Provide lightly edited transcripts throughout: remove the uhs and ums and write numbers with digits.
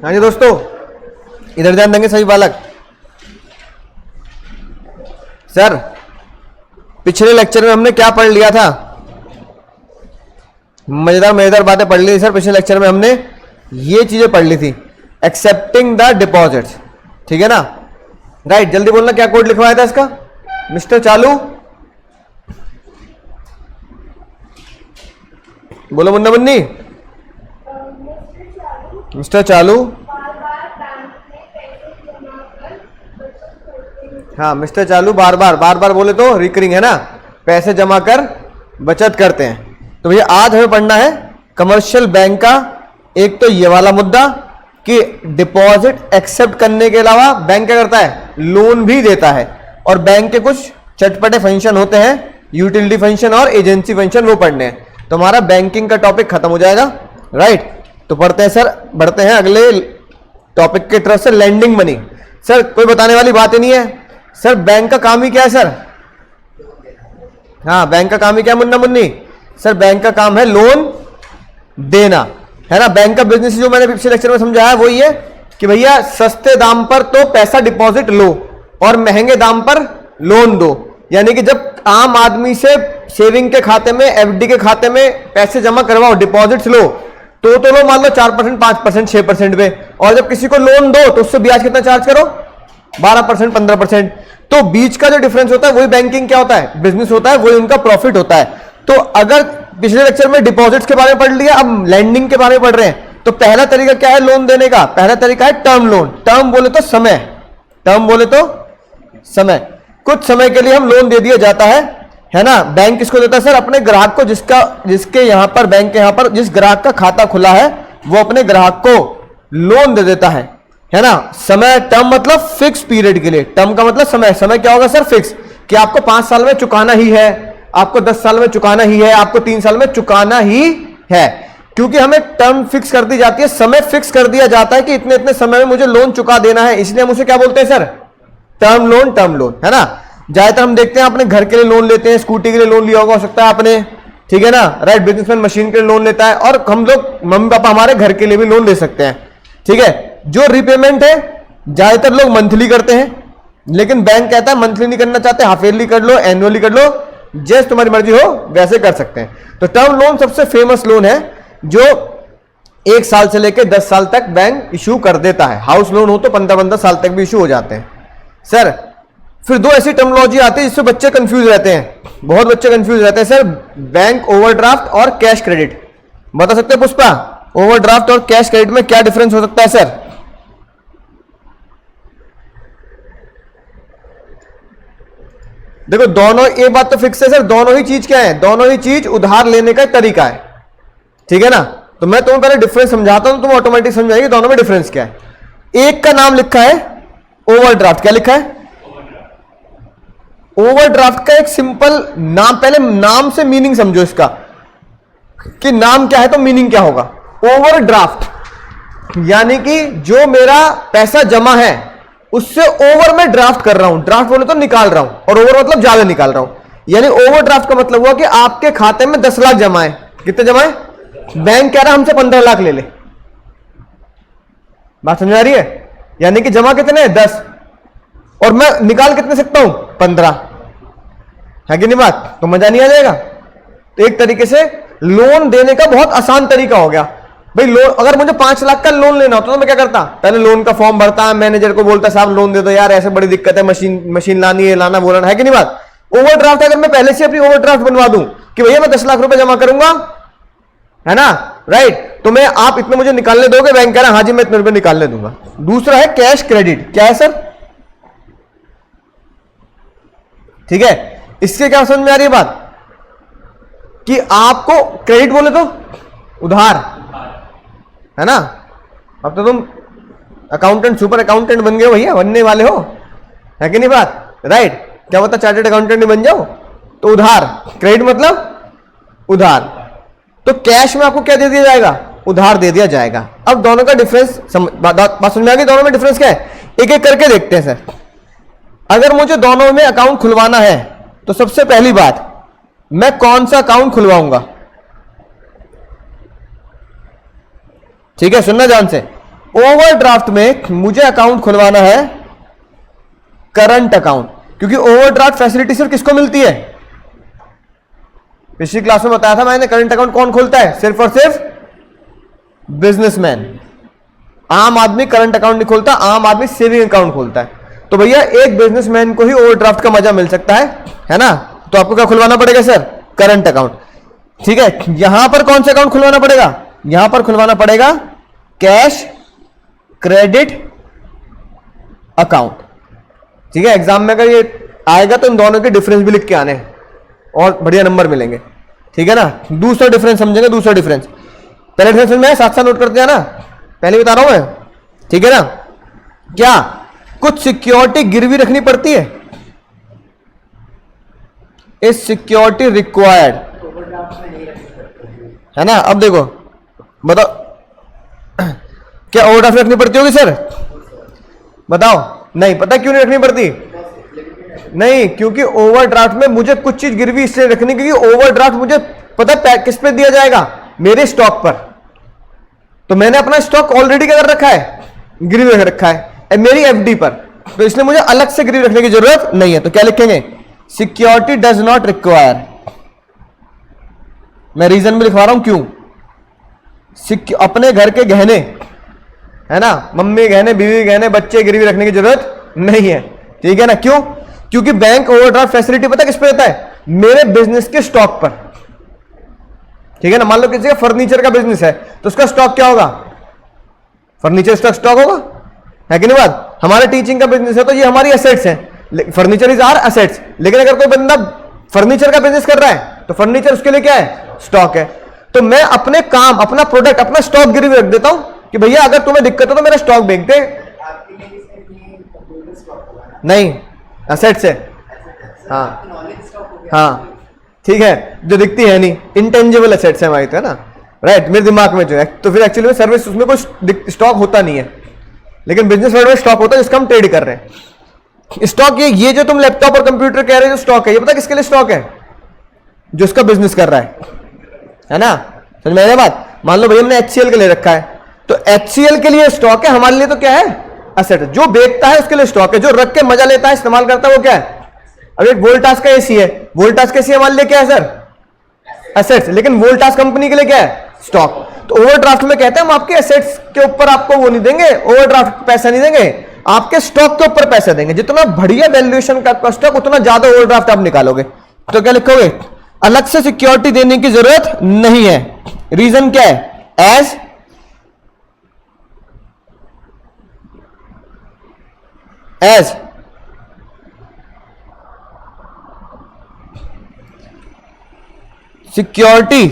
हाँ जी दोस्तों, इधर ध्यान देंगे सभी बालक। सर पिछले लेक्चर में हमने क्या पढ़ लिया था? मजेदार मजेदार बातें पढ़ ली थी सर। पिछले लेक्चर में हमने ये चीजें पढ़ ली थी, एक्सेप्टिंग द डिपॉजिट्स, ठीक है ना? राइट, जल्दी बोलना क्या कोड लिखवाया था इसका मिस्टर चालू? बोलो मुन्ना मुन्नी। मिस्टर चालू, हाँ मिस्टर चालू बार बार बोले तो रिकरिंग है ना, पैसे जमा कर बचत करते हैं। तो भैया आज हमें पढ़ना है कमर्शियल बैंक का एक तो ये वाला मुद्दा कि डिपॉजिट एक्सेप्ट करने के अलावा बैंक क्या करता है, लोन भी देता है। और बैंक के कुछ चटपटे फंक्शन होते हैं, यूटिलिटी फंक्शन और एजेंसी फंक्शन, वो पढ़ने हैं। तो हमारा बैंकिंग का टॉपिक खत्म हो जाएगा। राइट, तो पढ़ते हैं सर, बढ़ते हैं अगले टॉपिक की तरफ से, लैंडिंग मनी। सर कोई बताने वाली बात ही नहीं है सर, बैंक का काम ही क्या है सर? हाँ, बैंक का काम ही क्या है मुन्ना मुन्नी? सर बैंक का काम है लोन देना, है ना? बैंक का बिजनेस जो मैंने पिछले लेक्चर में समझाया वो ये कि भैया सस्ते दाम पर तो पैसा डिपॉजिट लो और महंगे दाम पर लोन दो। यानी कि जब आम आदमी से सेविंग के खाते में, एफडी के खाते में पैसे जमा करवाओ, डिपॉजिट्स लो, तो लो मान लो 4%, 5%, 6% पे। और जब किसी को लोन दो तो उससे ब्याज कितना चार्ज करो? 12%, 15%। तो बीच का जो डिफरेंस होता है वही बैंकिंग क्या होता है, बिजनेस होता है, वही उनका प्रॉफिट होता है। तो अगर पिछले लेक्चर में डिपॉजिट्स के बारे में पढ़ लिया, अब लैंडिंग के बारे में पढ़ रहे हैं, तो पहला तरीका क्या है लोन देने का? पहला तरीका है टर्म लोन। टर्म बोले तो समय, टर्म बोले तो समय, कुछ समय के लिए हम लोन दे दिया जाता है ना? बैंक किसको देता है सर? अपने ग्राहक को, जिसके यहां पर बैंक के यहां पर जिस ग्राहक का खाता खुला है वो अपने ग्राहक को लोन दे देता है ना? समय, टर्म मतलब फिक्स पीरियड के लिए, टर्म का मतलब समय। समय क्या होगा सर? फिक्स, कि आपको 5 साल में चुकाना ही है, आपको 10 साल में चुकाना ही है, आपको 3 साल में चुकाना ही है। क्योंकि हमें टर्म फिक्स कर दी जाती है, समय फिक्स कर दिया जाता है कि इतने इतने समय में मुझे लोन चुका देना है, इसलिए हम उसे क्या बोलते हैं sir? Term loan, term loan, है ना? ज्यादातर हम देखते हैं अपने घर के लिए लोन लेते हैं, स्कूटी के लिए लोन लिया होगा हो सकता है आपने, ठीक है ना? राइट, बिजनेसमैन मशीन के लिए लोन लेता है, और हम लोग, मम्मी पापा हमारे घर के लिए भी लोन ले सकते हैं, ठीक है? जो रिपेमेंट है ज्यादातर लोग मंथली करते हैं, लेकिन बैंक कहता है मंथली नहीं करना चाहते, हाफ ईयरली कर लो, एनुअली कर लो, जैसे तुम्हारी मर्जी हो वैसे कर सकते हैं। तो टर्म लोन सबसे फेमस लोन है जो 1 साल से लेकर 10 साल तक बैंक इशू कर देता है। हाउस लोन हो तो 15-15 साल तक भी इशू हो जाते हैं सर। फिर दो ऐसी टर्मिनोलॉजी आती है जिससे बच्चे कंफ्यूज रहते हैं, बहुत बच्चे कंफ्यूज रहते हैं सर, बैंक ओवरड्राफ्ट और कैश क्रेडिट। बता सकते हैं पुष्पा, ओवरड्राफ्ट और कैश क्रेडिट में क्या डिफरेंस हो सकता है सर? देखो दोनों, एक बात तो फिक्स है सर, दोनों ही चीज क्या है? दोनों ही चीज उधार लेने का तरीका है, ठीक है ना? तो मैं तुम्हें पहले डिफरेंस समझाता हूं, तुम ऑटोमेटिक समझ जाएगी दोनों में डिफरेंस क्या है। एक का नाम लिखा है ओवरड्राफ्ट, क्या लिखा है? ओवरड्राफ्ट का एक सिंपल नाम, पहले नाम से मीनिंग समझो इसका कि नाम क्या है तो मीनिंग क्या होगा। ओवरड्राफ्ट यानी कि जो मेरा पैसा जमा है उससे ओवर में ड्राफ्ट कर रहा हूं, ड्राफ्ट बोले तो निकाल रहा हूं, और ओवर मतलब ज्यादा निकाल रहा हूं। यानी ओवरड्राफ्ट का मतलब हुआ कि आपके खाते में 10 लाख जमा है। कितने जमा है? बैंक कह रहा है हमसे 15 लाख ले ले। बात समझ आ रही है? यानी कि जमा कितने हैं? 10, और मैं निकाल कितने सकता हूं? 15, है कि नहीं बात? तो मजा नहीं आ जाएगा? तो एक तरीके से लोन देने का बहुत आसान तरीका हो गया भाई। लोन, अगर मुझे 5 लाख का लोन लेना होता तो मैं क्या करता? पहले लोन का फॉर्म भरता, मैनेजर को बोलता साहब लोन दे दो यार, ऐसे बड़ी दिक्कत है, मशीन लानी है, लाना बोलना, है कि नहीं बात? ओवरड्राफ्ट अगर मैं पहले से अपनी ओवरड्राफ्ट बनवा दूं कि भैया मैं 10 लाख रुपए जमा करूंगा, है ना? राइट, तो मैं, आप इतने मुझे निकालने दोगे? बैंक कह रहा हाँ जी मैं इतने रुपए निकालने दूंगा। दूसरा है कैश क्रेडिट। क्या है सर? ठीक है, इससे क्या समझ में आ रही है बात? कि आपको क्रेडिट बोले तो उधार, है ना? अब तो तुम अकाउंटेंट, सुपर अकाउंटेंट बन गए हो भैया, बनने वाले हो, है कि नहीं बात? राइट, क्या पता चार्टर्ड अकाउंटेंट बन जाओ। तो उधार, क्रेडिट मतलब उधार। तो कैश में आपको क्या दे दिया जाएगा? उधार दे दिया जाएगा। अब दोनों का डिफरेंस बात समझ में आ गई? दोनों में डिफरेंस क्या है, एक एक करके देखते हैं सर। अगर मुझे दोनों में अकाउंट खुलवाना है तो सबसे पहली बात, मैं कौन सा अकाउंट खुलवाऊंगा? ठीक है, सुनना ध्यान से। ओवरड्राफ्ट में मुझे अकाउंट खुलवाना है करंट अकाउंट, क्योंकि ओवरड्राफ्ट फैसिलिटी सिर्फ किसको मिलती है? पिछली क्लास में बताया था मैंने, करंट अकाउंट कौन खोलता है? सिर्फ और सिर्फ बिजनेसमैन। आम आदमी करंट अकाउंट नहीं खोलता, आम आदमी सेविंग अकाउंट खोलता है। तो भैया एक बिजनेसमैन को ही ओवरड्राफ्ट का मजा मिल सकता है ना? तो आपको क्या खुलवाना पड़ेगा सर? Current account. ठीक है, यहां पर कौन सा अकाउंट खुलवाना पड़ेगा? यहां पर खुलवाना पड़ेगा कैश क्रेडिट अकाउंट। ठीक है, एग्जाम में अगर ये आएगा तो इन दोनों के डिफरेंस भी लिख के आने और बढ़िया नंबर मिलेंगे। ठीक है ना? दूसरा डिफरेंस समझेंगे, दूसरा डिफरेंस। पहले डिफरेंस में साथ साथ नोट करते हैं ना, पहले बता रहा हूं मैं। ठीक है ना? क्या कुछ सिक्योरिटी गिरवी रखनी पड़ती है? इस सिक्योरिटी रिक्वायर्ड, है ना? अब देखो बताओ, क्या ओवरड्राफ्ट रखनी पड़ती होगी सर? बताओ। नहीं, पता क्यों नहीं रखनी पड़ती? नहीं, क्योंकि ओवरड्राफ्ट में मुझे कुछ चीज गिरवी इसलिए रखनी, क्योंकि ओवरड्राफ्ट मुझे पता किस पे दिया जाएगा? मेरे स्टॉक पर। तो मैंने अपना स्टॉक ऑलरेडी क्या कर रखा है? गिरवी रख रखा है मेरी एफडी पर, तो इसलिए मुझे अलग से गिरवी रखने की जरूरत नहीं है। तो क्या लिखेंगे? Security does not require. मैं रीजन भी लिखवा रहा हूं क्यों। अपने घर के गहने, है ना, मम्मी गहने, बीवी गहने, बच्चे गिरवी रखने की जरूरत नहीं है। ठीक है ना? क्यों? क्योंकि बैंक ओवरड्राफ्ट फैसिलिटी पता किस पे देता है? मेरे बिजनेस के स्टॉक पर। ठीक है ना? मान लो किसी का फर्नीचर का बिजनेस है, तो उसका स्टॉक क्या होगा? फर्नीचर स्टॉक होगा, है कि नहीं बात? हमारे टीचिंग का बिजनेस है तो ये हमारी एसेट्स हैं, फर्नीचर इज आवर एसेट्स। लेकिन अगर कोई बंदा फर्नीचर का बिजनेस कर रहा है तो फर्नीचर उसके लिए क्या है? स्टॉक है। तो मैं अपने काम, अपना प्रोडक्ट, अपना स्टॉक गिरवी रख देता हूं कि भैया अगर तुम्हें दिक्कत हो तो मेरा स्टॉक बेच दे। नहीं, एसेट्स है। हाँ ठीक है, जो दिखती है नहीं, इंटेंजिबल एसेट्स है हमारी, तो है ना? राइट, मेरे दिमाग में जो है, तो फिर एक्चुअली में सर्विस उसमें कोई स्टॉक होता नहीं है, लेकिन बिजनेस वर्ल्ड में स्टॉक होता है जिसका हम ट्रेड कर रहे हैं। स्टॉक ये जो तुम लैपटॉप और कंप्यूटर कह रहे हो जो स्टॉक है, ये पता किसके लिए स्टॉक है? जो उसका बिजनेस कर रहा है ना? समझ में आया बात? मान लो भैया हमने HCL के लिए रखा है, तो HCL के लिए स्टॉक है, हमारे लिए तो क्या है? एसेट। जो बेचता है उसके लिए स्टॉक है, जो रख के मजा लेता है, इस्तेमाल करता है, वो क्या है? अब एक वोल्टास का एसी है, वोल्टास का एसी हमारे लिए क्या है सर? एसेट्स। लेकिन वोल्टास कंपनी के लिए क्या है? स्टॉक। तो ओवरड्राफ्ट में कहते हैं हम आपके एसेट्स के ऊपर आपको वो नहीं देंगे, ओवरड्राफ्ट पैसा नहीं देंगे, आपके स्टॉक के ऊपर पैसा देंगे। जितना बढ़िया वैल्यूएशन का स्टॉक उतना ज्यादा ओवरड्राफ्ट आप निकालोगे। तो क्या लिखोगे? अलग से सिक्योरिटी देने की जरूरत नहीं है। रीजन क्या है? As security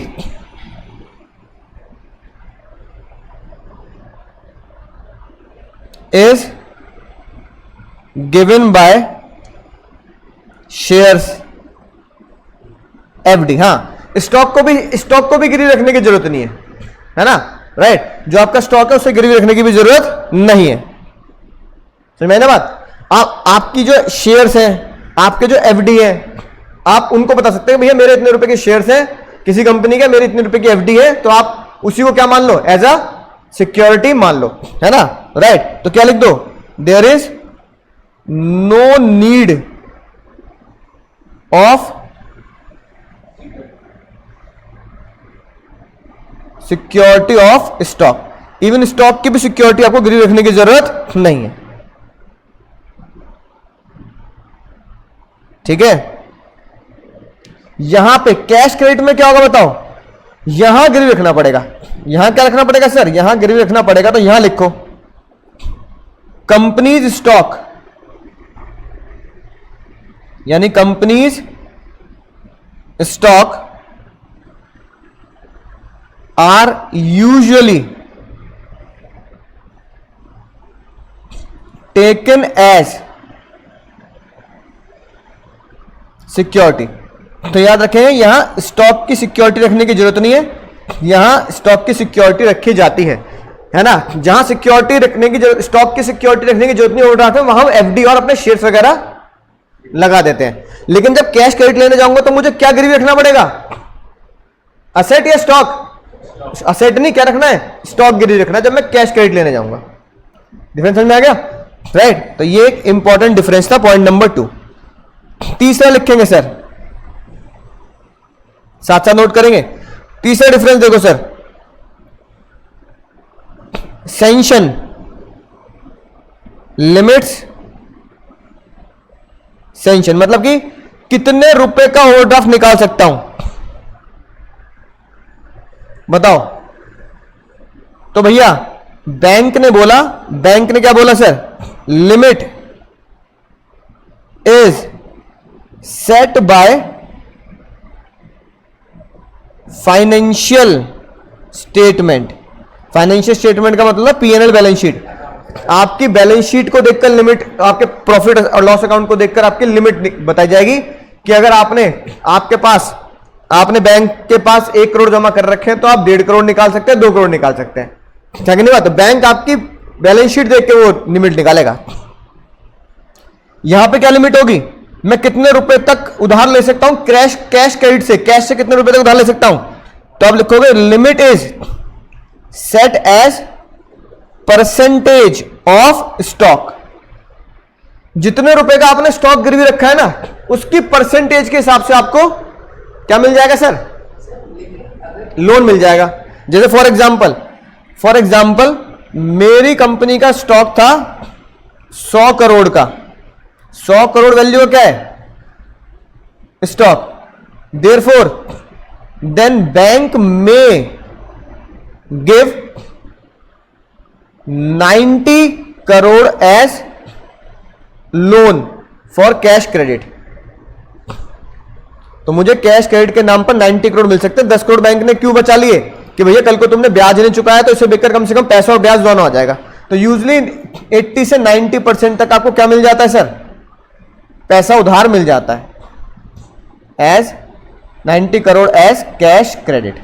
is given by shares FD। हाँ, स्टॉक को भी गिरवी रखने की जरूरत नहीं है ना? राइट, जो आपका स्टॉक है उसे गिरवी रखने की भी जरूरत नहीं है। समझ में आई ना बात? आपकी जो शेयर्स हैं, आपके जो FD है, आप उनको बता सकते हैं भैया मेरे इतने रुपए के शेयर्स हैं किसी कंपनी के, मेरे इतने रुपए की FD है, तो आप उसी को क्या मान लो? एज अ सिक्योरिटी मान लो, है ना? राइट, तो क्या लिख दो? There is no need of security of stock. Even stock की भी सिक्योरिटी आपको गिरवी रखने की जरूरत नहीं है। ठीक है? यहां पे कैश क्रेडिट में क्या होगा बताओ? यहां गिरवी रखना पड़ेगा। यहां क्या रखना पड़ेगा सर? यहां गिरवी रखना पड़ेगा, तो यहां लिखो कंपनीज स्टॉक, यानी companies stock are usually taken as security. तो याद रखें, यहां स्टॉक की सिक्योरिटी रखने की जरूरत नहीं है, यहां स्टॉक की सिक्योरिटी रखी जाती है ना? जहां सिक्योरिटी रखने की स्टॉक की सिक्योरिटी रखने की जरूरत नहीं ओवरड्राफ्ट में, वहां हम FD और अपने शेयर्स वगैरह लगा देते हैं। लेकिन जब कैश क्रेडिट लेने जाऊंगा तो मुझे क्या गिरवी रखना पड़ेगा? असेट या स्टॉक? असेट नहीं, क्या रखना है? स्टॉक गिरवी रखना है जब मैं कैश क्रेडिट लेने जाऊंगा। डिफरेंस समझ में आ गया? राइट, तो ये एक इंपॉर्टेंट डिफरेंस था, पॉइंट नंबर 2। तीसरा लिखेंगे सर, साथ साथ नोट करेंगे। तीसरा डिफरेंस देखो सर, सैंक्शन लिमिट्स। सैंक्शन मतलब कि कितने रुपए का ओवरड्राफ्ट निकाल सकता हूं, बताओ। तो भैया बैंक ने बोला, बैंक ने क्या बोला sir, limit is set by financial statement. Financial statement का मतलब पीएनएल बैलेंस शीट। आपकी बैलेंस शीट को देखकर लिमिट, आपके प्रॉफिट और लॉस अकाउंट को देखकर आपकी लिमिट बताई जाएगी कि अगर आपने बैंक के पास 1 करोड़ जमा कर रखे हैं तो आप 1.5 करोड़ निकाल सकते हैं, 2 करोड़ निकाल सकते हैं। क्या नहीं बात? तो बैंक आपकी बैलेंस शीट देख के वो लिमिट निकालेगा। यहां पे क्या लिमिट होगी, मैं कितने रुपए तक उधार ले सकता हूं कैश क्रेडिट से, कैश से कितने रुपए तक उधार ले सकता हूं। तो आप लिखोगे limit is set as percentage of stock. जितने रुपए का आपने स्टॉक गिरवी रखा है ना, उसकी परसेंटेज के हिसाब से आपको क्या मिल जाएगा सर, लोन मिल जाएगा। जैसे फॉर एग्जाम्पल मेरी कंपनी का स्टॉक था 100 करोड़ का। 100 करोड़ वैल्यू क्या है स्टॉक, देयरफॉर देन बैंक में give 90 crore as loan for cash credit. तो मुझे कैश क्रेडिट के नाम पर 90 करोड़ मिल सकते हैं। 10 करोड़ बैंक ने क्यों बचा लिए कि भैया कल को तुमने ब्याज नहीं चुकाया तो इसे बेचकर कम से कम पैसा और ब्याज दोनों आ जाएगा। तो यूजली 80 से 90% तक आपको क्या मिल जाता है सर, पैसा उधार मिल जाता है as 90 crore as cash credit.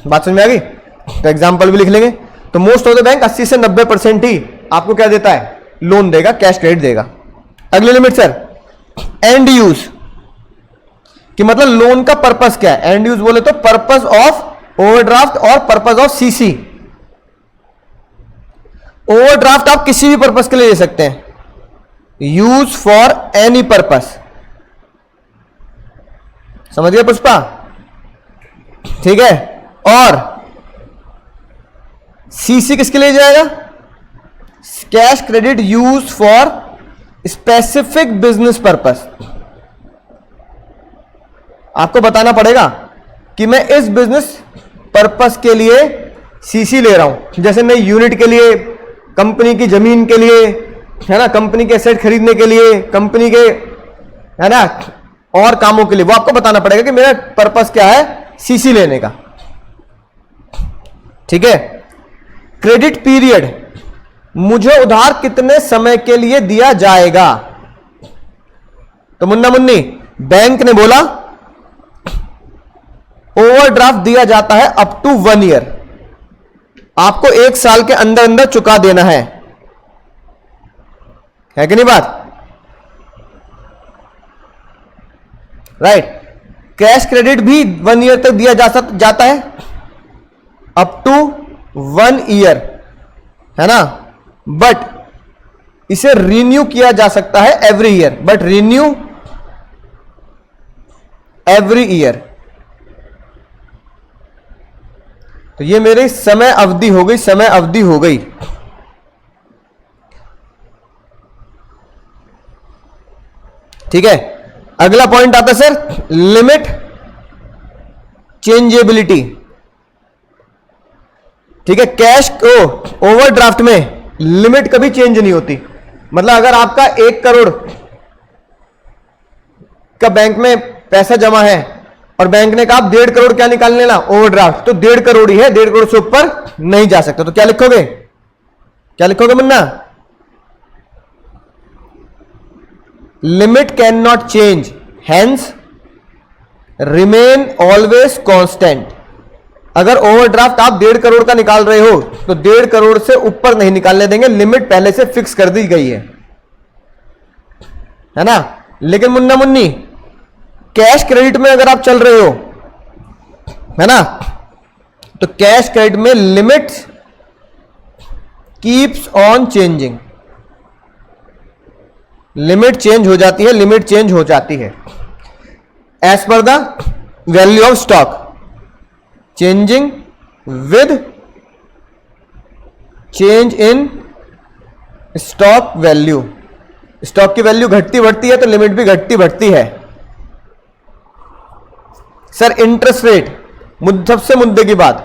बात समझ में आ गई? तो एग्जांपल भी लिख लेंगे। तो मोस्ट ऑफ द बैंक 80 से 90% ही आपको क्या देता है, लोन देगा, कैश क्रेडिट देगा। अगली लिमिट सर, एंड यूज कि मतलब लोन का पर्पस क्या है। एंड यूज बोले तो पर्पस ऑफ ओवरड्राफ्ट और पर्पस ऑफ सीसी। ओवरड्राफ्ट आप किसी भी पर्पस के लिए ले सकते हैं, यूज फॉर एनी पर्पस। समझ गए पुष्पा? ठीक है। और सीसी किसके लिए जाएगा, cash credit use for specific business purpose. आपको बताना पड़ेगा कि मैं इस बिजनेस पर्पस के लिए सीसी ले रहा हूं। जैसे मैं यूनिट के लिए, कंपनी की जमीन के लिए, है ना, कंपनी के एसेट खरीदने के लिए, कंपनी के, है ना, और कामों के लिए, वो आपको बताना पड़ेगा कि मेरा पर्पस क्या है सीसी लेने का। ठीक है। क्रेडिट पीरियड, मुझे उधार कितने समय के लिए दिया जाएगा। तो मुन्ना मुन्नी, बैंक ने बोला ओवरड्राफ्ट दिया जाता है अप टू 1 ईयर, आपको 1 साल के अंदर अंदर चुका देना है कि नहीं बात? राइट। कैश क्रेडिट भी 1 ईयर तक दिया जाता है, अप टू 1 ईयर, है ना। बट इसे रिन्यू किया जा सकता है every year, but renew every year. तो ये मेरी समय अवधि हो गई, समय अवधि हो गई। ठीक है। अगला पॉइंट आता है सर, लिमिट चेंजेबिलिटी। ठीक है। कैश को ओवरड्राफ्ट में लिमिट कभी चेंज नहीं होती। मतलब अगर आपका 1 करोड़ का बैंक में पैसा जमा है और बैंक ने कहा 1.5 करोड़ क्या निकाल लेना ओवरड्राफ्ट, तो 1.5 करोड़ ही है, 1.5 करोड़ से ऊपर नहीं जा सकता। तो क्या लिखोगे, क्या लिखोगे Munna? Limit can not change, hence remain always constant. अगर ओवरड्राफ्ट आप 1.5 करोड़ का निकाल रहे हो तो 1.5 करोड़ से ऊपर नहीं निकालने देंगे, लिमिट पहले से फिक्स कर दी गई है ना। लेकिन मुन्ना मुन्नी, कैश क्रेडिट में अगर आप चल रहे हो, है ना, तो कैश क्रेडिट में limit keeps on changing, limit change हो जाती है, लिमिट चेंज हो जाती है as per the value of stock, changing with change in stock value. Stock की वैल्यू घटती बढ़ती है तो लिमिट भी घटती बढ़ती है। सर इंटरेस्ट रेट, सबसे मुद्दे की बात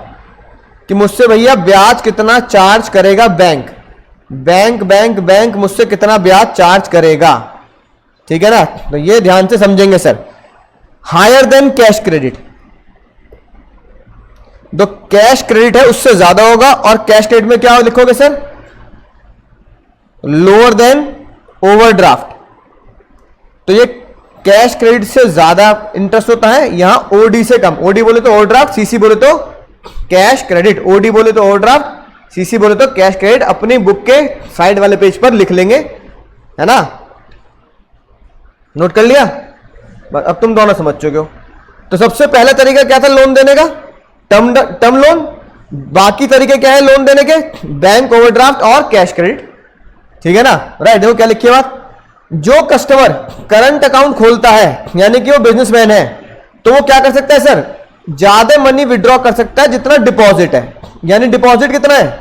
कि मुझसे भैया ब्याज कितना चार्ज करेगा बैंक, बैंक बैंक बैंक मुझसे कितना ब्याज चार्ज करेगा, ठीक है ना। तो ये ध्यान से समझेंगे sir. Higher than cash credit, जो कैश क्रेडिट है उससे ज्यादा होगा, और कैश क्रेडिट में क्या लिखोगे सर, लोअर देन ओवरड्राफ्ट। तो ये कैश क्रेडिट से ज्यादा इंटरेस्ट होता है, यहां ओडी से कम। ओडी बोले तो ओवरड्राफ्ट, सीसी बोले तो कैश क्रेडिट। ओडी बोले तो ओवरड्राफ्ट, सीसी बोले तो कैश क्रेडिट। अपनी बुक के साइड वाले पेज पर लिख लेंगे, है ना। नोट कर लिया, अब तुम दोनों समझ चुके हो। तो सबसे पहला तरीका क्या था लोन देने का, टर्म लोन। बाकी तरीके क्या है लोन देने के, बैंक, ओवरड्राफ्ट और कैश क्रेडिट, ठीक है ना। राइट, देखो क्या लिखी है बात। जो कस्टमर करंट अकाउंट खोलता है, यानी कि वो बिजनेसमैन है, तो वो क्या कर सकता है सर, ज्यादा मनी विड्रॉ कर सकता है जितना डिपॉजिट है। यानी डिपॉजिट कितना है,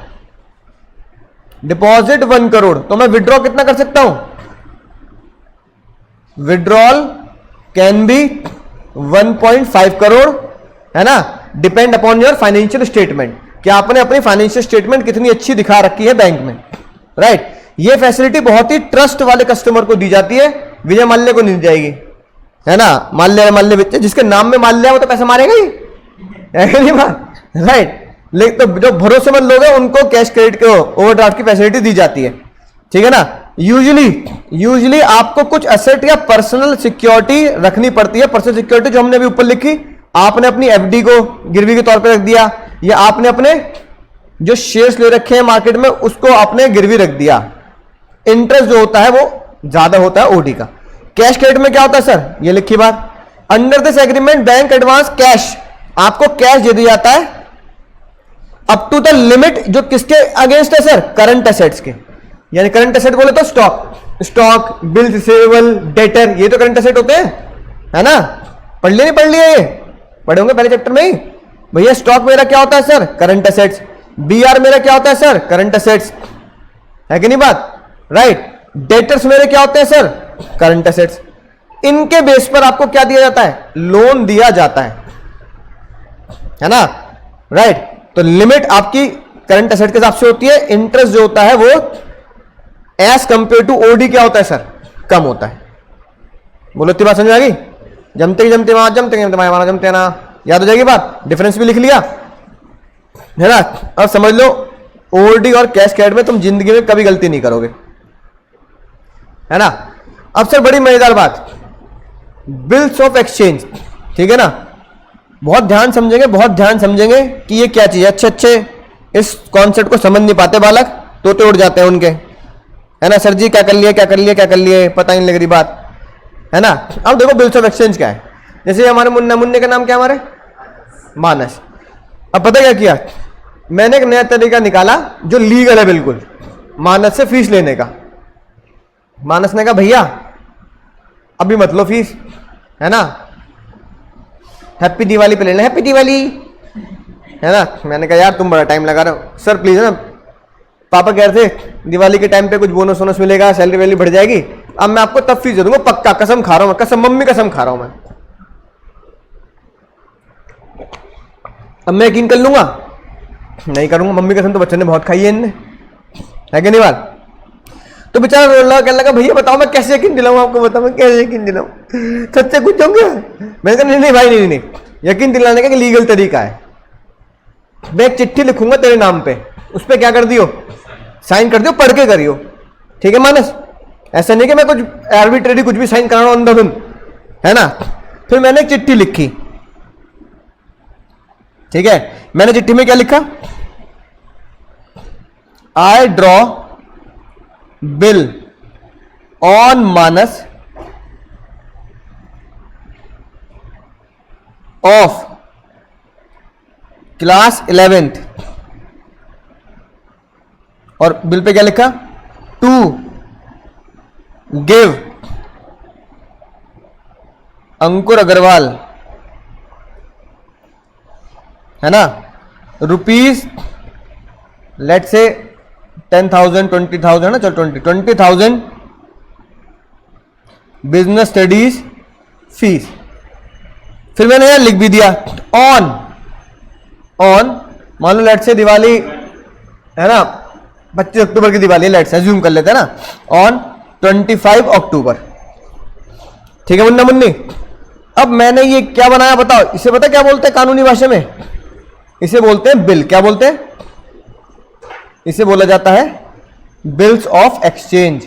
डिपॉजिट 1 करोड़, तो मैं विड्रॉ कितना कर सकता हूं, विड्रॉल कैन बी 1.5 करोड़, है ना। Depend upon your financial statement, कि आपने अपनी फाइनेंशियल स्टेटमेंट कितनी अच्छी दिखा रखी है बैंक में। राइट, ये फैसिलिटी बहुत ही ट्रस्ट वाले कस्टमर को दी जाती है, विजय माल्या को नहीं दी जाएगी, है ना। माल्या वित्त जिसके नाम में माल्या, वो तो पैसा मारेगा ही, नहीं बात। राइट, लेकिन तो जो भरोसेमंद लोग हैं उनको कैश क्रेडिट को ओवरड्राफ्ट की फैसिलिटी दी जाती है, ठीक है ना। यूजुअली आपको कुछ एसेट या पर्सनल सिक्योरिटी रखनी पड़ती है। पर्सनल सिक्योरिटी जो हमने अभी ऊपर लिखी, आपने अपनी एफडी को गिरवी के तौर पर रख दिया, या आपने अपने जो शेयर्स ले रखे हैं मार्केट में उसको आपने गिरवी रख दिया। इंटरेस्ट जो होता है वो ज्यादा होता है ओडी का। कैश क्रेडिट में क्या होता है सर, ये लिखी बात, under this agreement bank advance cash, आपको कैश दे दिया जाता है अप टू द लिमिट, जो किसके अगेंस्ट है सर, करंट एसेट्स के। यानी करंट एसेट बोले तो स्टॉक, बिल रिसीवेबल, डेटर, ये तो करंट एसेट होते हैं, है ना। पढ़ लिए नहीं पढ़ लिए, ये पढ़े होंगे पहले चैप्टर में ही। भैया स्टॉक मेरा क्या होता है सर, करंट एसेट्स। बीआर मेरा क्या होता है सर, करंट एसेट्स, है कि नहीं बात। राइट, डेटर्स मेरे क्या होते हैं सर, करंट एसेट्स। इनके बेस पर आपको क्या दिया जाता है, लोन दिया जाता है ना। राइट, तो लिमिट आपकी करंट एसेट के हिसाब से होती है। इंटरेस्ट जो होता है वो एज कंपेयर टू ओडी क्या होता है सर, कम होता है। बोलो इतनी बात समझ आ गई, जमते वहां जमते ना, याद हो जाएगी बात। डिफरेंस भी लिख लिया, है ना। अब समझ लो ओडी और कैश क्रेडिट में तुम जिंदगी में कभी गलती नहीं करोगे, है ना। अब सर बड़ी मजेदार बात, बिल्स ऑफ एक्सचेंज, ठीक है ना। बहुत ध्यान समझेंगे, बहुत ध्यान समझेंगे कि ये क्या चीज है। अच्छे इस कॉन्सेप्ट को समझ नहीं पाते बालक, तोते उड़ जाते हैं उनके, है ना। सर जी क्या कर लिए क्या कर लिए क्या कर लिए, पता ही नहीं लग रही बात, है ना। अब देखो बिल्स ऑफ एक्सचेंज क्या है। जैसे हमारे मुन्ने का नाम क्या, हमारे मानस। अब पता क्या किया, मैंने एक नया तरीका निकाला जो लीगल है बिल्कुल, मानस से फीस लेने का। मानस ने कहा भैया अभी मत लो फीस, है ना, हैप्पी दिवाली पे लेना, हैप्पी दिवाली, है ना। मैंने कहा यार तुम बड़ा टाइम लगा रहे हो सर, प्लीज, है ना। पापा कह रहे थे दिवाली के टाइम पे कुछ बोनस वोनस मिलेगा, सैलरी वैलरी बढ़ जाएगी, अब मैं आपको तब फीस दे दूंगा पक्का, कसम खा रहा हूं मैं, कसम, मम्मी कसम खा रहा हूं मैं। अब मैं यकीन कर लूंगा, नहीं करूंगा, मम्मी कसम तो बच्चों ने बहुत खाई है इनने, है कि नहीं बात। तो बेचारा रोला कहने लगा भैया बताओ मैं कैसे यकीन दिलाऊं आपको, बताओ मैं कैसे यकीन दिलाऊं, सच्चे कुछ होंगे। मैंने कहा नहीं भाई, नहीं, यकीन दिलाने का लीगल तरीका है। मैं एक चिट्ठी लिखूंगा तेरे नाम पे, उस पर क्या कर दियो, साइन कर दियो, पढ़ के करियो, ठीक है मानस। ऐसा नहीं कि मैं कुछ आर्बिट्रेरी कुछ भी साइन करा रहा हूं अंधाधुन, है ना। फिर मैंने एक चिट्ठी लिखी, ठीक है। मैंने चिट्ठी में क्या लिखा, I draw bill on Manas of class 11th और बिल पे क्या लिखा, टू गिव अंकुर अग्रवाल, है ना, रुपीज लेट से 10,000 20,000 है ना, चलो 20,000 बिजनेस स्टडीज फीस। फिर मैंने यहां लिख भी दिया ऑन मान लो लेट से दिवाली है ना, 25 अक्टूबर की दिवाली लेट से अज्यूम कर लेते हैं ना, ऑन 25 अक्टूबर। ठीक है मुन्ना मुन्नी। अब मैंने ये क्या बनाया बताओ, इसे पता क्या बोलते हैं कानूनी भाषा में, इसे बोलते हैं बिल। क्या बोलते हैं, इसे बोला जाता है बिल्स ऑफ एक्सचेंज।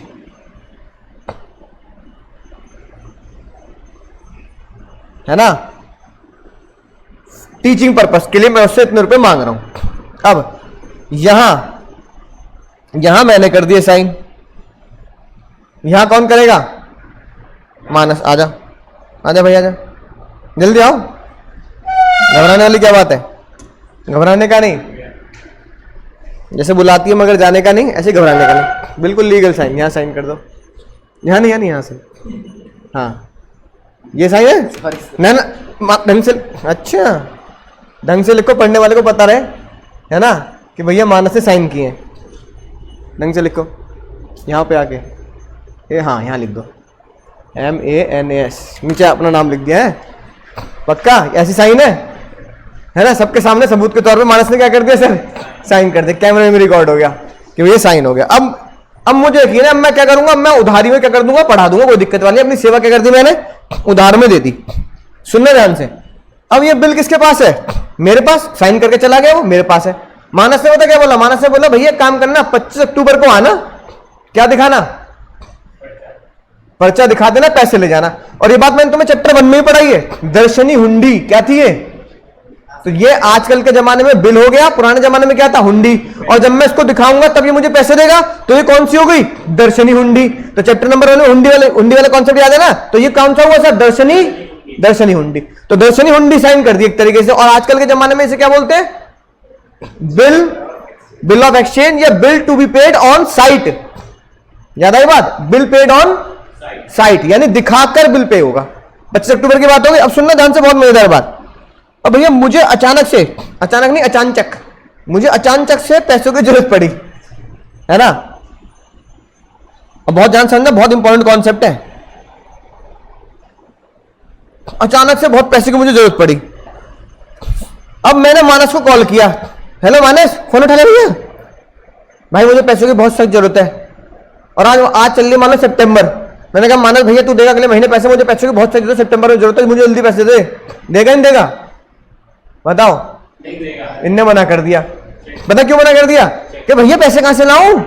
है ना, टीचिंग पर्पस के लिए मैं उससे इतने रुपए मांग रहा हूं। अब यहां मैंने कर दिया साइन, यहां कौन करेगा, मानस। आजा भाई आजा, जल्दी आओ। घबराने वाली क्या बात है, घबराने का नहीं, जैसे बुलाती है मगर जाने का नहीं, ऐसे घबराने का नहीं, बिल्कुल लीगल साइन। यहां साइन कर दो, यहां नहीं यहां से, हाँ ये साइन है ना, ढंग से, अच्छा ढंग से लिखो, पढ़ने वाले को पता रहे, है ना, कि भैया मानस से साइन किए हैं। ढंग से लिखो, यहाँ पे आके ये, हाँ यहाँ लिख दो MANAS, नीचे अपना नाम लिख दिया है, पक्का ऐसी साइन है ना, सबके सामने सबूत के तौर पे मानस ने क्या कर दिया सर, साइन कर दिया, कैमरे में रिकॉर्ड हो गया कि ये साइन हो गया। अब मुझे यकीन है, अब मैं क्या करूंगा, मैं उधारी में क्या कर दूंगा, पढ़ा दूंगा, कोई दिक्कत वाली, अपनी सेवा क्या कर दी मैंने, उधार में दे दी। सुनना ध्यान से, अब ये बिल किसके पास है, मेरे पास, साइन करके चला गया वो मेरे पास है। मानस ने पता क्या बोला, मानस ने बोला भैया काम करना, 25 अक्टूबर को आना, क्या दिखाना, पर्चा दिखा देना, पैसे ले जाना। और ये बात मैंने तुम्हें चैप्टर 1 में ही पढ़ाई है, दर्शनी हुंडी क्या थी ये, तो ये आजकल के जमाने में बिल हो गया, पुराने जमाने में क्या था, हुंडी। और जब मैं इसको दिखाऊंगा तब ये मुझे पैसे देगा, तो ये कौन सी हो गई, दर्शनी हुंडी। तो चैप्टर नंबर 1 में हुंडी वाले कॉन्सेप्ट याद है ना, तो ये कौन सा हुआ सर, दर्शनी हुंडी। तो दर्शनी हुंडी साइन कर दी एक तरीके से। और आजकल के जमाने में इसे क्या बोलते हैं, बिल ऑफ एक्सचेंज या bill to be paid on sight. याद आई बात, बिल पेड ऑन साइट, यानी दिखाकर बिल पे होगा। 25 अक्टूबर की बात होगी। अब सुनना ध्यान से, बहुत मजेदार बात। अब भैया मुझे अचानक नहीं, अचानक मुझे अचानक से पैसों की जरूरत पड़ी, है ना। अब बहुत ध्यान समझना, बहुत इंपॉर्टेंट कॉन्सेप्ट है। अचानक से बहुत पैसे की मुझे जरूरत पड़ी। अब मैंने मानस को कॉल किया, हेलो मानस, फोन उठा ले भैया, भाई मुझे पैसों की बहुत सख्त जरूरत है, और आज चल रही मानो सितंबर। मैंने कहा मानस भैया तू देगा अगले महीने पैसे, मुझे पैसों की बहुत सख्त जरूरत, सितंबर में जरूरत है, मुझे जल्दी पैसे दे। देगा नहीं देगा, बताओ। नहीं देगा। इनने मना कर दिया। पता क्यों मना कर दिया, कि भैया पैसे कहां से लाऊं,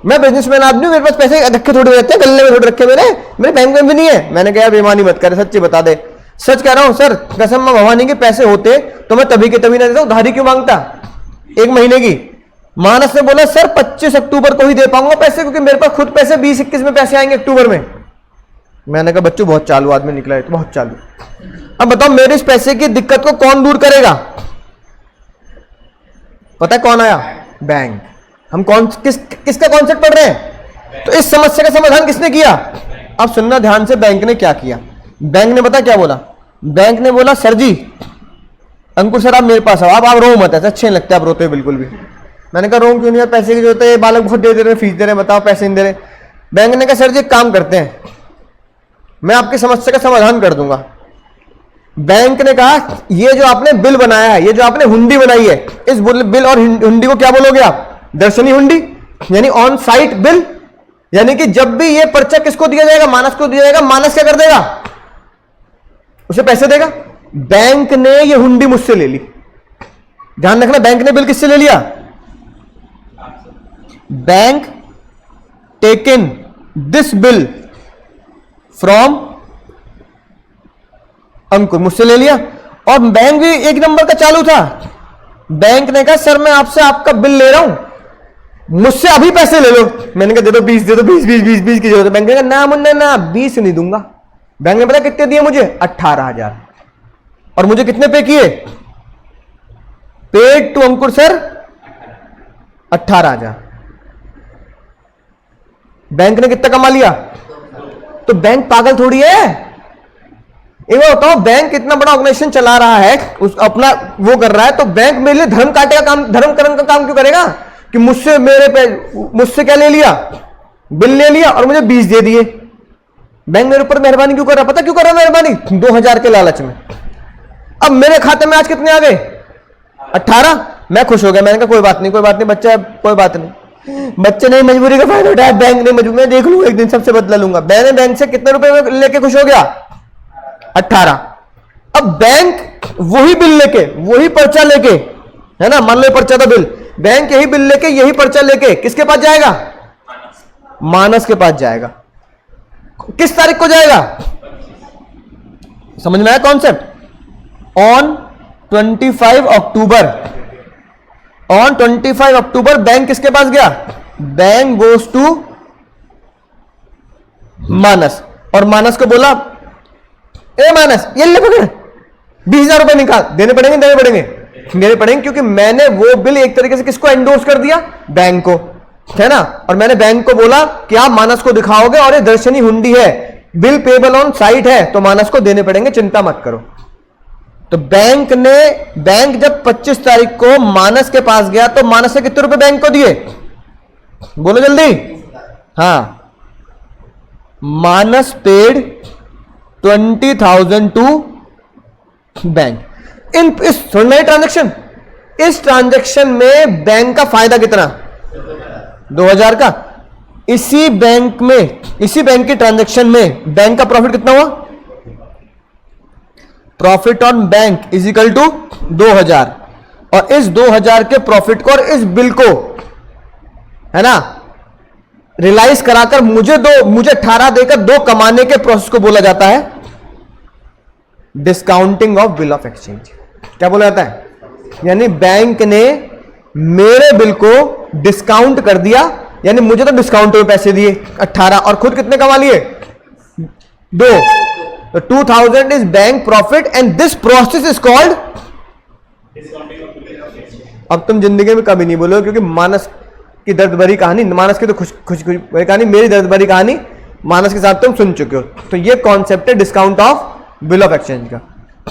मैं बिजनेसमैन आदमी हूं, मेरे पास पैसे रखे थोड़े रहते हैं, गले में थोड़े रखे मेरे बैंक में भी नहीं है। मैंने कहा बेईमानी मत कर, सच्ची बता दे। सच कह रहा हूं सर, कसम मैं भवानी के पैसे होते तो मैं तभी के तभी ना देता, उधारी क्यों मांगता 1 महीने की। मानस ने बोला सर 25 अक्टूबर को ही दे पाऊंगा पैसे, क्योंकि मेरे पास खुद पैसे 20-21 में पैसे आएंगे अक्टूबर में। मैंने कहा बच्चों बहुत चालू आदमी निकला है, तो बहुत चालू। अब बताओ मेरे इस पैसे की दिक्कत को कौन दूर करेगा, पता है कौन आया, बैंक। हम किसका कॉन्सेप्ट पढ़ रहे हैं, तो इस समस्या का समाधान किसने किया। अब सुनना ध्यान से, बैंक ने क्या किया, बैंक ने पता क्या बोला, बैंक ने बोला सर जी, अंकुर सर आप मेरे पास आओ, आप रो मत, ऐसा अच्छे नहीं लगता आप रोते हो बिल्कुल भी। मैंने कहा रो क्यों नहीं, पैसे की जरूरत है, बालक बहुत दे रहे, फीस दे रहे, बताओ पैसे नहीं दे रहे। बैंक ने कहा सर जी एक काम करते हैं, मैं आपकी समस्या का समाधान कर दूंगा। बैंक ने कहा ये जो आपने बिल बनाया है, ये जो आपने हुंडी बनाई है, इस बिल और हुंडी को क्या बोलोगे आप, दर्शनी हुंडी, यानी ऑन साइट बिल। यानी कि जब भी ये पर्चा किसको दिया जाएगा, मानस को दिया जाएगा, मानस क्या कर देगा, उसे पैसे देगा। बैंक ने ये हुंडी मुझसे ले ली, ध्यान रखना, बैंक ने बिल किससे ले लिया, bank taken this bill from Ankur, मुझसे ले लिया। और बैंक भी एक नंबर का चालू था। बैंक ने कहा सर मैं आपसे आपका बिल ले रहा हूं, मुझसे अभी पैसे ले लो। मैंने कहा दे दो 20, दे दो 20 की जरूरत है। बैंक ने कहा ना मुन्ना ना 20 नहीं दूंगा। बैंक ने पता कितने दिए मुझे, 18,000। और मुझे कितने पे किए, paid to Ankur sir 18,000। Bank ने कितना कमा लिया? तो बैंक पागल थोड़ी है। एक बार बताओ, बैंक इतना बड़ा ऑर्गेनाइजेशन चला रहा है, उस अपना वो कर रहा है, तो बैंक मेरे लिए धर्म काटेगा काम, धर्म करण का काम क्यों करेगा कि मुझसे क्या ले लिया? बिल ले लिया और मुझे 20 दे दिए। बैंक मेरे ऊपर मेहरबानी क्यों कर रहा? पता क्यों कर रहा मेहरबानी? 2000 के लालच में। अब मेरे खाते में आज कितने आ गए? 18। मैं खुश हो गया, मैंने कहा कोई बात नहीं, कोई बात नहीं बच्चा, कोई बात नहीं, बच्चे ने मजबूरी का फायदा उठाया, बैंक ने मजबूरी, मैं देख लूंगा एक दिन, सबसे बदला लूंगा। मैंने बैंक से कितने रुपए लेके खुश हो गया? 18। अब बैंक वही बिल लेके, वही पर्चा लेके, है ना, मान लो पर्चा था बिल, बैंक यही बिल लेके, यही पर्चा लेके किसके पास जाएगा? मानस के पास जाएगा। किस तारीख को जाएगा? समझ में आया concept? On 25 October. On 25 October bank किसके पास गया? बैंक गोज टू मानस, और मानस को बोला, ए मानस ये ले पकड़, 20,000 रुपए निकाल। देने पड़ेंगे, देने पड़ेंगे, देने पड़ेंगे, क्योंकि मैंने वो बिल एक तरीके से किसको एंडोर्स कर दिया? बैंक को, है ना। और मैंने बैंक को बोला कि आप मानस को दिखाओगे और ये दर्शनी हुंडी है, बिल पेबल ऑन साइट है, तो मानस को देने पड़ेंगे, चिंता मत करो। तो बैंक जब 25 तारीख को मानस के पास गया, तो मानस से कितने रुपए बैंक को दिए? बोलो जल्दी। हाँ, मानस पेड 20,000 टू बैंक। इस ट्रांजेक्शन, इस ट्रांजेक्शन में बैंक का फायदा कितना? 2000 का। इसी बैंक की ट्रांजेक्शन में बैंक का प्रॉफिट कितना हुआ? Profit on bank is equal to 2000। और इस 2000 के प्रॉफिट को और इस बिल को, है ना, रियलाइज कराकर मुझे 18 देकर 2 कमाने के प्रोसेस को बोला जाता है discounting of bill of exchange. क्या बोला जाता है? यानी बैंक ने मेरे बिल को डिस्काउंट कर दिया, यानी मुझे तो डिस्काउंट में पैसे दिए 18, और खुद कितने कमा लिए? 2। तो 2000 is bank profit and this process is called. अब तुम जिंदगी में कभी नहीं बोलोगे, क्योंकि मानस की दर्द भरी कहानी, मानस की तो खुश भरी कहानी, मेरी दर्द भरी कहानी मानस के साथ तुम सुन चुके हो। तो ये कॉन्सेप्ट है discount of bill of exchange का।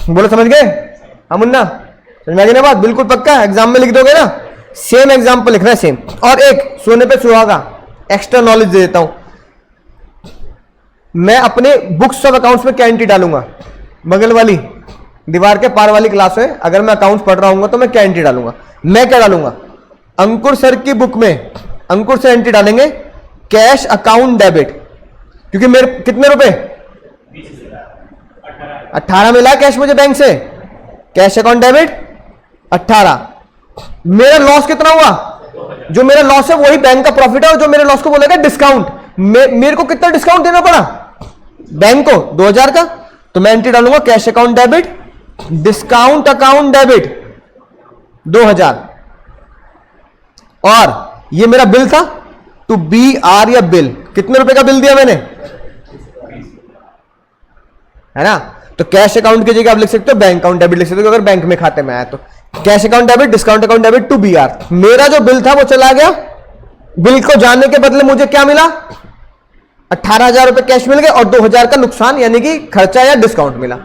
बोलो समझ गए? हाँ मुन्ना, समझ में आ गई ना बात? बिल्कुल पक्का, एग्जाम में लिख दोगे ना? सेम एग्जाम्पल लिखना है, सेम। और एक सोने पे सुहागा एक्स्ट्रा नॉलेज दे देता हूं मैं। अपने बुक्स ऑफ अकाउंट्स में क्या एंट्री डालूंगा? बगल वाली दीवार के पार वाली क्लास में अगर मैं अकाउंट्स पढ़ रहा हूं तो मैं क्या एंट्री डालूंगा? मैं क्या डालूंगा? अंकुर सर की बुक में अंकुर सर एंट्री डालेंगे कैश अकाउंट डेबिट, क्योंकि मेरे कितने रुपए? 18 मिला कैश मुझे बैंक से, कैश अकाउंट डेबिट 18। मेरा लॉस कितना हुआ? जो मेरा लॉस है वही बैंक का प्रॉफिट है, और जो मेरे लॉस को बोलेगा डिस्काउंट। मेरे को कितना डिस्काउंट देना पड़ा बैंक को? 2000 का। तो मैं एंट्री डालूंगा cash account debit discount account debit 2000। और ये मेरा बिल था टू बी आर या बिल, कितने रुपए का बिल दिया मैंने? है ना। तो कैश अकाउंट की जगह आप लिख सकते हो बैंक अकाउंट डेबिट लिख सकते हो, अगर बैंक में खाते में आया तो cash account debit discount account debit to B R. मेरा जो बिल था वो चला गया, बिल को जाने के बदले मुझे क्या मिला? 18,000 रुपए कैश मिल गए और 2000 का नुकसान यानी कि खर्चा या डिस्काउंट मिला।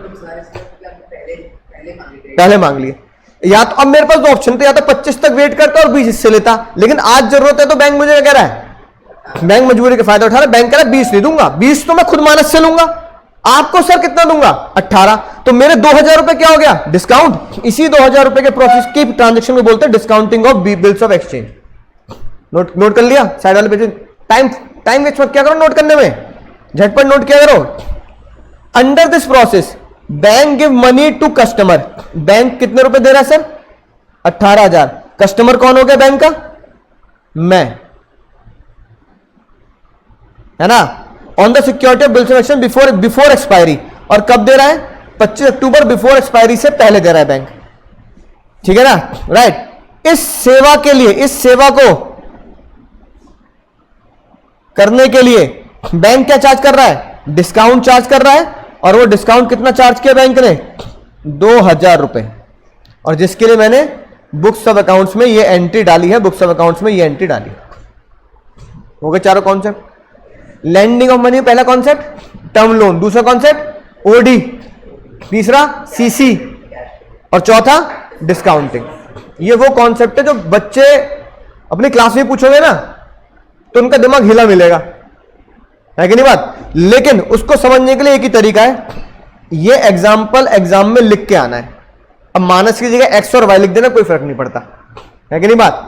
पहले मांग लिए। या तो अब मेरे पास दो ऑप्शन थे, या तो 25 तक वेट करता और 20 इससे लेता, लेकिन आज जरूरत है तो बैंक मुझे क्या कह रहा है? बैंक मजबूरी का फायदा उठा रहा है, बैंक कह रहा है 20 नहीं दूंगा, 20 तो मैं खुद मानस से लूंगा, आपको सर कितना दूंगा? 18। तो मेरे 2000 रुपए क्या हो गया? डिस्काउंट। इसी 2000 रुपए के प्रोसेस की ट्रांजेक्शन को बोलते हैं discounting of bills of exchange. Note कर लिया? साइड वाले पेज टाइम वेस्ट मत क्या करो नोट करने में, झटपट नोट किया करो। Under this process bank give money to customer. Bank कितने रुपए दे रहा है सर? 18,000। कस्टमर कौन हो गया बैंक का? मैं, है ना। On the security of bills of exchange before expiry. और कब दे रहा है? 25 अक्टूबर, बिफोर एक्सपायरी से पहले दे रहा है बैंक, ठीक है ना, राइट। इस सेवा के लिए, इस सेवा को करने के लिए बैंक क्या चार्ज कर रहा है? डिस्काउंट चार्ज कर रहा है। और वो डिस्काउंट कितना चार्ज किया बैंक ने? 2000 रुपए। और जिसके लिए मैंने बुक्स ऑफ अकाउंट्स में ये एंट्री डाली है, बुक्स ऑफ अकाउंट्स में ये एंट्री डाली है। हो गए चारों कॉन्सेप्ट। लैंडिंग ऑफ मनी पहला कॉन्सेप्ट टर्म लोन, दूसरा कॉन्सेप्ट ओडी, तीसरा सीसी और चौथा डिस्काउंटिंग। ये वो कॉन्सेप्ट है जो बच्चे अपनी क्लास में पूछोगे ना तो उनका दिमाग हिला मिलेगा, है कि नहीं बात। लेकिन उसको समझने के लिए एक ही तरीका है, ये एग्जाम्पल एग्जाम में लिख के आना है। अब मानस की जगह एक्स और वाई लिख देना, कोई फर्क नहीं पड़ता, है कि नहीं बात।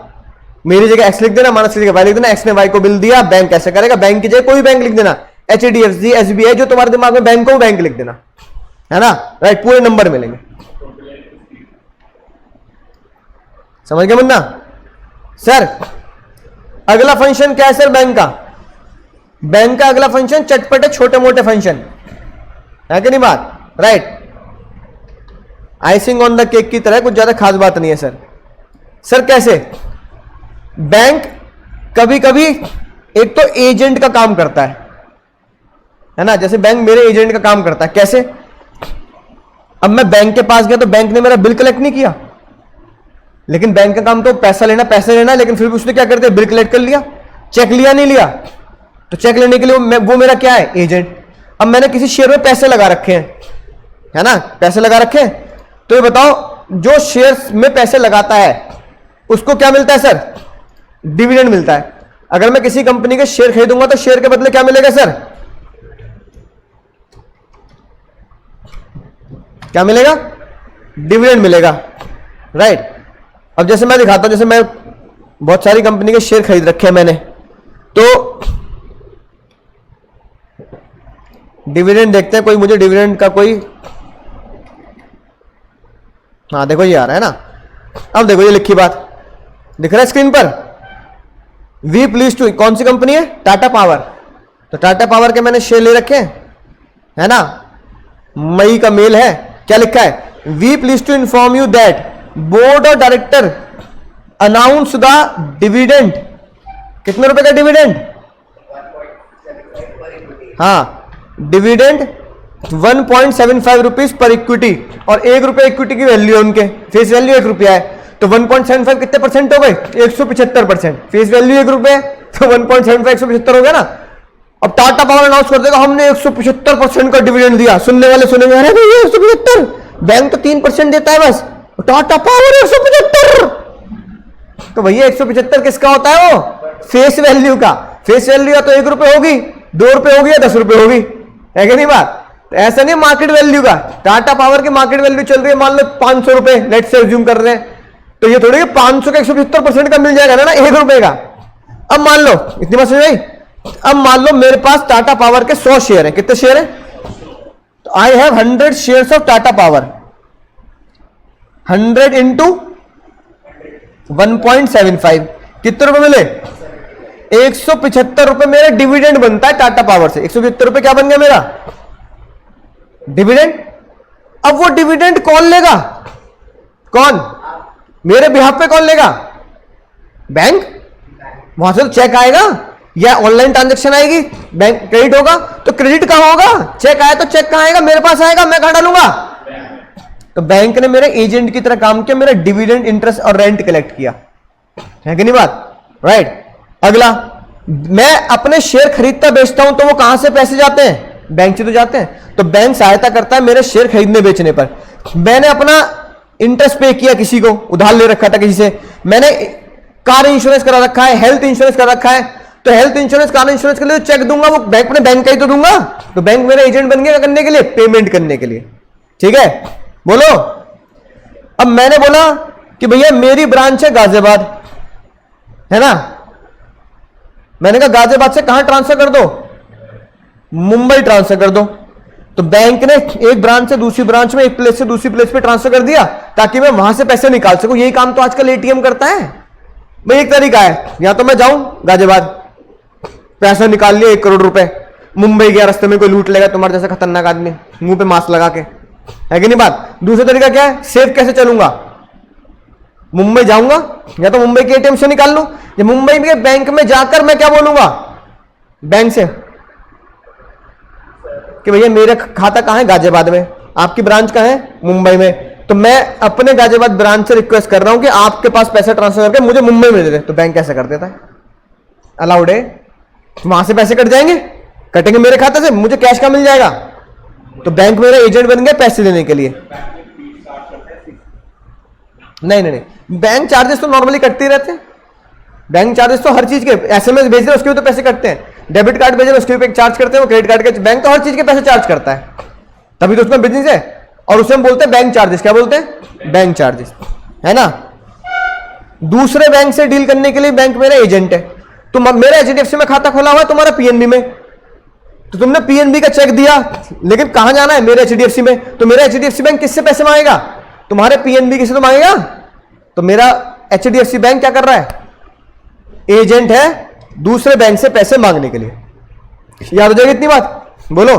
मेरी जगह एक्स लिख देना, मानस की जगह वाई लिख देना। एक्स ने वाई को बिल दिया, बैंक कैसे करेगा, बैंक की जगह कोई बैंक लिख देना, HDFC SBI जो तुम्हारे दिमाग में बैंक हो बैंक लिख देना, है ना, राइट। पूरे नंबर मिलेंगे, समझ गए मुन्ना। सर अगला फंक्शन क्या है सर बैंक का? बैंक का अगला फंक्शन चटपटे छोटे मोटे फंक्शन, है कि नहीं बात, right. Icing on the cake की तरह, कुछ ज्यादा खास बात नहीं है सर। सर कैसे? बैंक कभी कभी एक तो एजेंट का काम करता है ना, जैसे बैंक मेरे एजेंट का काम करता है। कैसे? अब मैं बैंक के पास गया तो बैंक ने मेरा बिल कलेक्ट नहीं किया, लेकिन बैंक का काम तो पैसा लेना पैसे लेना, लेकिन फिर भी उसने क्या करते, बिल कलेक्ट कर लिया, चेक लिया नहीं लिया, तो चेक लेने के लिए वो मेरा क्या है, एजेंट। अब मैंने किसी शेयर में पैसे लगा रखे हैं, है ना, पैसे लगा रखे हैं, तो ये बताओ जो शेयर में पैसे लगाता है उसको क्या मिलता है सर? डिविडेंड मिलता है। अगर मैं किसी कंपनी के शेयर खरीदूंगा तो शेयर के बदले क्या मिलेगा सर? क्या मिलेगा? डिविडेंड मिलेगा, राइट। अब जैसे मैं दिखाता हूं, जैसे मैं बहुत सारी कंपनी के शेयर खरीद रखे हैं मैंने, तो डिविडेंड देखते हैं, कोई मुझे डिविडेंड का कोई, हाँ देखो ये आ रहा है ना। अब देखो ये लिखी बात दिख रहा है स्क्रीन पर, वी प्लीज टू, कौन सी कंपनी है? टाटा पावर। तो टाटा पावर के मैंने शेयर ले रखे हैं, है ना, मई का मेल है, क्या लिखा है? We please to inform you that board of director announce the dividend. कितने रुपए का डिविडेंड? हाँ, डिविडेंड 1.75 रुपीज पर इक्विटी, और 1 रुपए इक्विटी की वैल्यू है, उनके फेस वैल्यू 1 रुपया है, तो 1.75 कितने परसेंट हो गए? 175%। फेस वैल्यू 1 रुपए, तो 1.75 175 हो गया ना। अब टाटा पावर अनाउंस कर देगा हमने 175% का डिविडेंड दिया, सुनने वाले सुनेंगे अरे भैया 175, बैंक तो 3% देता है बस, टाटा पावर 175। तो भैया 175 किसका होता है? वो फेस वैल्यू का। फेस वैल्यू या तो 1 रुपए होगी, 2 रुपए होगी या 10 रुपए होगी, है कि नहीं बात। तो ऐसा नहीं मार्केट वैल्यू का। टाटा पावर की मार्केट वैल्यू चल रही है मान लो 500 रुपए, लेट से अज्यूम कर रहे हैं, तो ये थोड़ी 500 का 175% का मिल जाएगा ना 1 रुपए का। अब मान लो, इतनी बात समझ आई। अब मान लो मेरे पास टाटा पावर के 100 शेयर है, कितने शेयर है? तो I have 100 shares of Tata power, 100 into 1.75, कितने रुपए मिले? 175 रुपए मेरा डिविडेंड बनता है टाटा पावर से। 175 रुपए क्या बन गया मेरा? डिविडेंड। अब वो डिविडेंड कौन लेगा? कौन? मेरे बिहाफ पे कौन लेगा? बैंक। वहां से तो चेक आएगा या ऑनलाइन ट्रांजैक्शन आएगी, बैंक क्रेडिट होगा, तो क्रेडिट कहां होगा? चेक आया तो चेक कहां आएगा? मेरे पास आएगा, मैं कहां डालूंगा? तो बैंक ने मेरे एजेंट की तरह काम किया, मेरा डिविडेंड इंटरेस्ट और रेंट कलेक्ट किया, है कि नहीं बात, राइट। अगला, मैं अपने शेयर खरीदता बेचता हूं तो वो कहां से पैसे जाते हैं? बैंक से तो जाते हैं। तो बैंक सहायता करता है मेरे शेयर खरीदने बेचने पर। मैंने अपना इंटरेस्ट पे किया, किसी को उधार ले रखा था किसी से, मैंने कार इंश्योरेंस करा रखा है, हेल्थ इंश्योरेंस करा रखा है, तो हेल्थ इंश्योरेंस कार इंश्योरेंस के लिए चेक दूंगा, वो बैंक अपने बैंक का ही तो दूंगा। तो बैंक मेरा एजेंट बन गया करने के लिए, पेमेंट करने के लिए, ठीक है। बोलो। अब मैंने बोला कि भैया मेरी ब्रांच है गाजियाबाद, है ना, मैंने कहा गाजियाबाद से कहां ट्रांसफर कर दो? मुंबई ट्रांसफर कर दो। तो बैंक ने एक ब्रांच से दूसरी ब्रांच में, एक प्लेस से दूसरी प्लेस पे ट्रांसफर कर दिया ताकि मैं वहां से पैसे निकाल सकूं। यही काम तो आजकल एटीएम करता है भाई। एक तरीका है, या तो मैं जाऊं गाजियाबाद, पैसा निकाल लिया 1 करोड़ रुपए, मुंबई गया, रास्ते में कोई लूट लेगा तुम्हारे जैसा खतरनाक आदमी मुंह पे मास्क लगा के, है कि नहीं बात। दूसरा तरीका क्या है, सेफ कैसे चलूंगा? मुंबई जाऊंगा या तो मुंबई के एटीएम से निकाल लूं, या मुंबई के बैंक में जाकर मैं क्या बोलूंगा बैंक से कि भैया मेरा खाता कहां है? गाजियाबाद में। आपकी ब्रांच कहां है? मुंबई में। तो मैं अपने गाजियाबाद ब्रांच से रिक्वेस्ट कर रहा हूं कि आपके पास पैसा ट्रांसफर करके मुझे मुंबई में दे दे। तो बैंक कैसे कर देता है? अलाउड है, वहां से पैसे कट जाएंगे, कटेंगे मेरे खाते से, मुझे कैश का मिल जाएगा। तो बैंक मेरा एजेंट बन गया पैसे देने के लिए। नहीं नहीं नहीं, बैंक चार्जेस तो नॉर्मली कटते ही रहते हैं। बैंक चार्जेस तो हर चीज के, एसएमएस भेज रहे उसके भी तो पैसे कटते हैं, डेबिट कार्ड भेज रहे उसके भी चार्ज करते हैं, वो क्रेडिट कार्ड के, बैंक तो हर चीज के पैसे चार्ज करता है, तभी तो उसमें बिजनेस है। और उसे हम बोलते हैं बैंक चार्जेस। क्या बोलते हैं? बैंक चार्जेस, है ना। दूसरे बैंक से डील करने के लिए बैंक मेरा एजेंट है। तो मेरा एचडीएफसी में खाता खोला हुआ है, तुम्हारा पीएनबी में, तो तुमने पीएनबी का चेक दिया, लेकिन कहां जाना है? मेरे एचडीएफसी में। तो मेरा एचडीएफसी बैंक किससे पैसे मांगेगा? तुम्हारे पीएनबी किससे तो मांगेगा। तो मेरा एचडीएफसी बैंक क्या कर रहा है? एजेंट है दूसरे बैंक से पैसे मांगने के लिए। याद हो जाएगी इतनी बात? बोलो।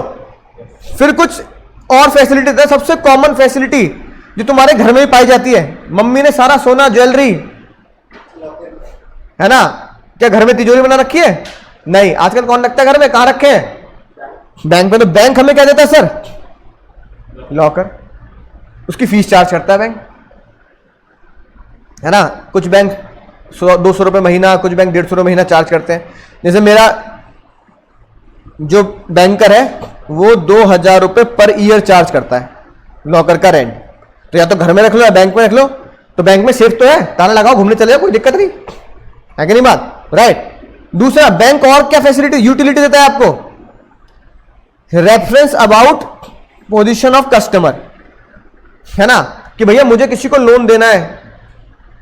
फिर कुछ और फैसिलिटी है। सबसे कॉमन फैसिलिटी जो तुम्हारे घर में ही पाई जाती है, मम्मी ने सारा सोना ज्वेलरी, है ना, क्या घर में तिजोरी बना रखी है? नहीं। आजकल कौन रखता है घर में? कहां रखे हैं? बैंक में। तो बैंक हमें क्या देता है सर? लॉकर। उसकी फीस चार्ज करता है बैंक, है ना। कुछ बैंक 200 रुपए महीना, कुछ बैंक 150 रुपए महीना चार्ज करते हैं। जैसे मेरा जो बैंकर है वो 2000 रुपए पर ईयर चार्ज करता है लॉकर का रेंट। तो या तो घर में रख लो या बैंक में रख लो, तो बैंक में सेफ तो है, ताला लगाओ, घूमने चले जाओ, कोई दिक्कत नहीं है कि नहीं बात? राइट। दूसरा, बैंक और क्या फैसिलिटी, यूटिलिटी देता है आपको? Reference about position of customer, है ना, कि भैया मुझे किसी को लोन देना है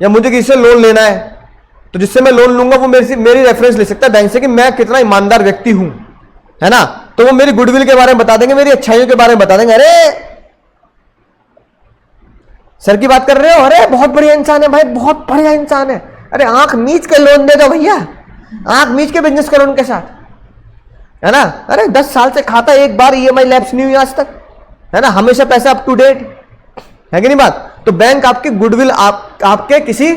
या मुझे किसी से लोन लेना है, तो जिससे मैं लोन लूंगा वो मेरी रेफरेंस ले सकता है बैंक से कि मैं कितना ईमानदार व्यक्ति हूं, है ना। तो वो मेरी गुडविल के बारे में बता देंगे, मेरी अच्छाइयों के बारे में बता देंगे। अरे सर की बात कर रहे हो? अरे बहुत बढ़िया इंसान है भाई, बहुत बढ़िया इंसान है। अरे आंख मीच के लोन दे दो भैया, आंख मीच के बिजनेस करो उनके साथ, है ना। अरे 10 साल से खाता, एक बार ईएमआई लैप्स नहीं हुई आज तक, है ना, हमेशा पैसा अप टू डेट, है कि नहीं बात? तो बैंक आपकी गुडविल आपके किसी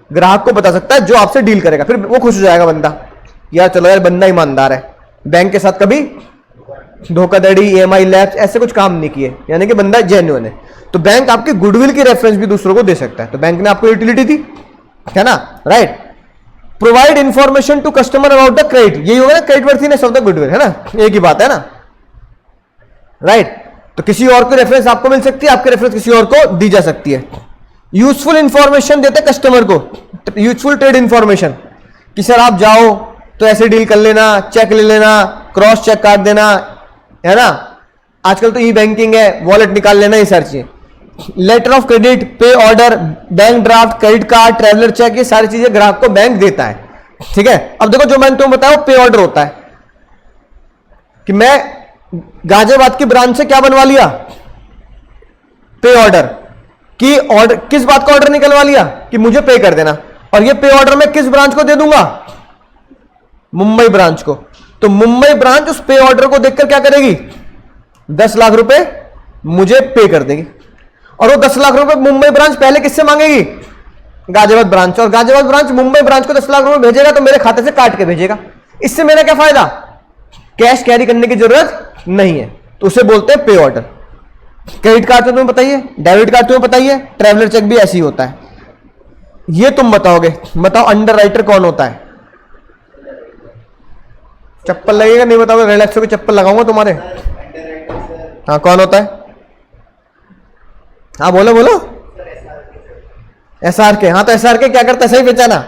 ग्राहक को बता सकता है जो आपसे डील करेगा, फिर वो खुश हो जाएगा बंदा, यार चलो यार बंदा ईमानदार है, बैंक के साथ कभी धोखाधड़ी, ईएमआई लैप्स ऐसे कुछ काम नहीं किए, यानी कि बंदा जेन्युइन है। तो बैंक आपकी गुडविल की रेफरेंस भी दूसरों को दे सकता है। तो बैंक ने आपको यूटिलिटी दी, है ना, right. Provide information to customer about the credit, यही होगा ना credit worthiness of the goodwill, है ना, एक ही बात है ना, राइट। तो किसी और को रेफरेंस आपको मिल सकती है, आपके रेफरेंस किसी और को दी जा सकती है। यूजफुल इंफॉर्मेशन देते कस्टमर को, यूजफुल ट्रेड इंफॉर्मेशन, कि सर आप जाओ तो ऐसे डील कर लेना, चेक ले लेना, क्रॉस चेक काट देना, है ना, आजकल तो ई बैंकिंग है, वॉलेट निकाल लेना, ये सारी चीजें। लेटर ऑफ क्रेडिट, पे order, bank draft, credit card, traveller cheque, ये सारी चीजें ग्राहक को बैंक देता है, ठीक है। अब देखो जो मैंने तुम्हें बताया पे ऑर्डर होता है कि मैं गाजियाबाद की ब्रांच से क्या बनवा लिया, पे ऑर्डर, कि ऑर्डर किस बात का ऑर्डर निकलवा लिया कि मुझे पे कर देना, और ये पे ऑर्डर मैं किस ब्रांच को दे दूंगा, मुंबई ब्रांच को। तो मुंबई ब्रांच उस पे ऑर्डर को देखकर क्या करेगी, 10 लाख रुपए मुझे पे कर देगी, और वो 10 लाख रुपए मुंबई ब्रांच पहले किससे मांगेगी, गाजियाबाद ब्रांच, और गाजियाबाद ब्रांच मुंबई ब्रांच को 10 लाख रुपए भेजेगा तो मेरे खाते से काट के भेजेगा। इससे मेरा क्या फायदा, कैश कैरी करने की जरूरत नहीं है, तो उसे बोलते हैं पे ऑर्डर। क्रेडिट कार्ड तो तुम्हें बताइए, डेबिट कार्ड तुम्हें बताइए, ट्रैवलर चेक भी ऐसे ही होता है। ये तुम बताओगे, बताओ अंडर राइटर कौन होता है? चप्पल लगेगा, नहीं बताओगे, रिलैक्सो की चप्पल लगाऊंगा तुम्हारे। हाँ कौन होता है? हाँ बोलो बोलो। एसआर के, हाँ तो एसआर के क्या करता है, सही पहचाना,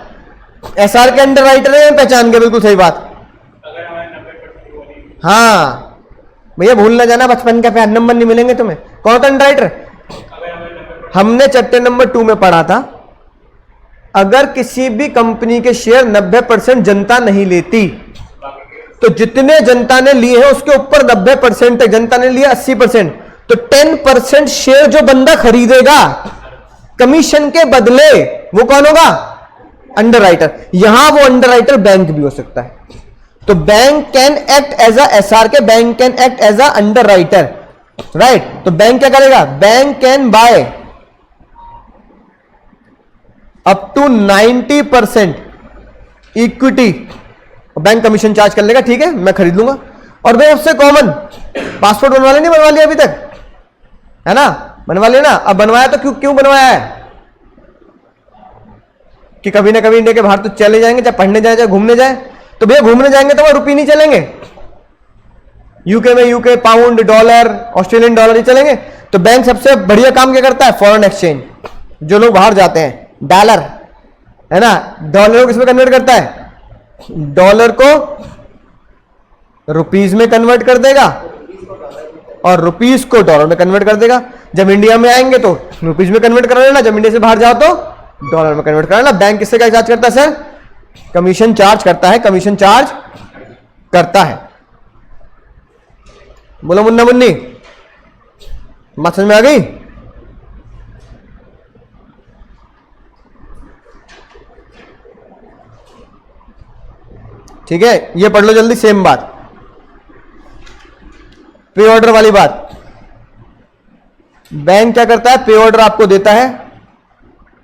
एसआर के अंडर राइटर है, पहचान के, बिल्कुल सही बात। हाँ भैया भूल ना जाना, बचपन का प्यार, नंबर नहीं मिलेंगे तुम्हें। कौन होता अंडर राइटर? हमने चैप्टर नंबर 2 में पढ़ा था, अगर किसी भी कंपनी के शेयर 90% जनता नहीं लेती, तो जितने जनता ने लिए हैं उसके ऊपर 90% तक, जनता ने लिया 80%, तो 10% शेयर जो बंदा खरीदेगा कमीशन के बदले, वो कौन होगा, अंडर राइटर। यहां वो अंडर राइटर बैंक भी हो सकता है। तो bank can act as a SR के, bank can act as a underwriter, right. तो बैंक क्या करेगा, bank can buy up to 90% equity, bank commission charge कर लेगा, ठीक है, मैं खरीद लूंगा। और भाई सबसे कॉमन, पासपोर्ट बनवा लिया, नहीं बनवा लिया अभी तक, है ना, बनवा लिया ना। अब बनवाया तो क्यों बनवाया है, कि कभी ना कभी इंडिया के बाहर तो चले जाएंगे, चाहे पढ़ने जाए चाहे घूमने जाए। तो भैया घूमने जाएंगे तो वह रुपये नहीं चलेंगे, यूके में UK pound, dollar, Australian dollar ये चलेंगे। तो बैंक सबसे बढ़िया काम क्या करता है? Foreign exchange. जो लोग बाहर जाते हैं, डॉलर है ना, डॉलर को किसमें कन्वर्ट करता है? डॉलर को रुपीज में कन्वर्ट कर देगा और रुपीज को डॉलर में कन्वर्ट कर देगा। जब इंडिया में आएंगे तो रुपीज में कन्वर्ट करा लेना, जब इंडिया से बाहर जाओ तो डॉलर में कन्वर्ट करा लेना। बैंक किससे क्या चार्ज करता है सर? कमीशन चार्ज करता है, कमीशन चार्ज करता है। बोलो मुन्ना मुन्नी, बात समझ में आ गई? ठीक है, ये पढ़ लो जल्दी। सेम बात, पे ऑर्डर वाली बात। बैंक क्या करता है? पे ऑर्डर आपको देता है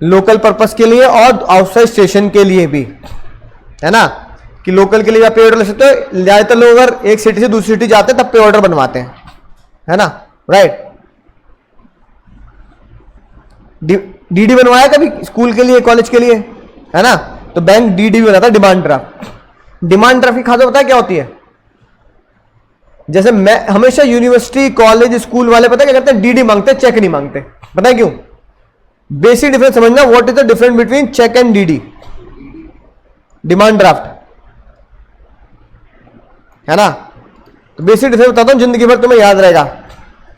लोकल पर्पस के लिए और आउटसाइड स्टेशन के लिए भी, है ना, कि लोकल के लिए आप पे ऑर्डर ले सकते हो। ज्यादातर लोग अगर एक सिटी से दूसरी सिटी जाते हैं तब पे ऑर्डर बनवाते हैं, है ना, राइट। डीडी बनवाया कभी स्कूल के लिए, कॉलेज के लिए, है ना? तो बैंक डीडी भी बनाता है, डिमांड ड्राफ्ट। डिमांड ड्राफ्ट की खातिर पता है क्या होती है? जैसे मैं हमेशा यूनिवर्सिटी, कॉलेज, स्कूल वाले पता है क्या करते हैं? डीडी मांगते हैं, चेक नहीं मांगते। पता है क्यों? बेसिक डिफरेंस समझना, what is the difference between cheque and DD, demand draft, है ना? तो बेसिक डिफरेंस बताता हूं, जिंदगी भर तुम्हें याद रहेगा।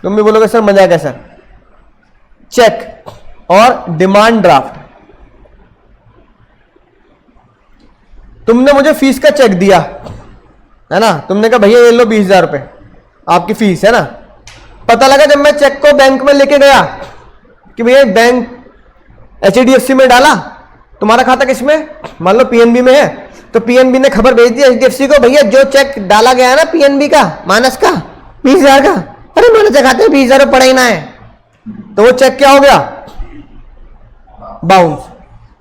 तुम भी बोलोगे सर मजा क्या सर? चेक और डिमांड ड्राफ्ट। तुमने मुझे फीस का चेक दिया, है ना, तुमने कहा भैया ये लो 20,000 रुपए आपकी फीस, है ना। पता लगा जब मैं चेक को बैंक में लेके गया कि भैया बैंक HDFC में डाला, तुम्हारा खाता किसमें? मान लो PNB में है, तो PNB ने खबर भेज दी HDFC को, भैया जो चेक डाला गया है ना PNB का, मानस का 20,000 का, अरे मानस के खाते में 20,000 रुपए पड़ा ही ना है, तो वो चेक क्या हो गया? बाउंस।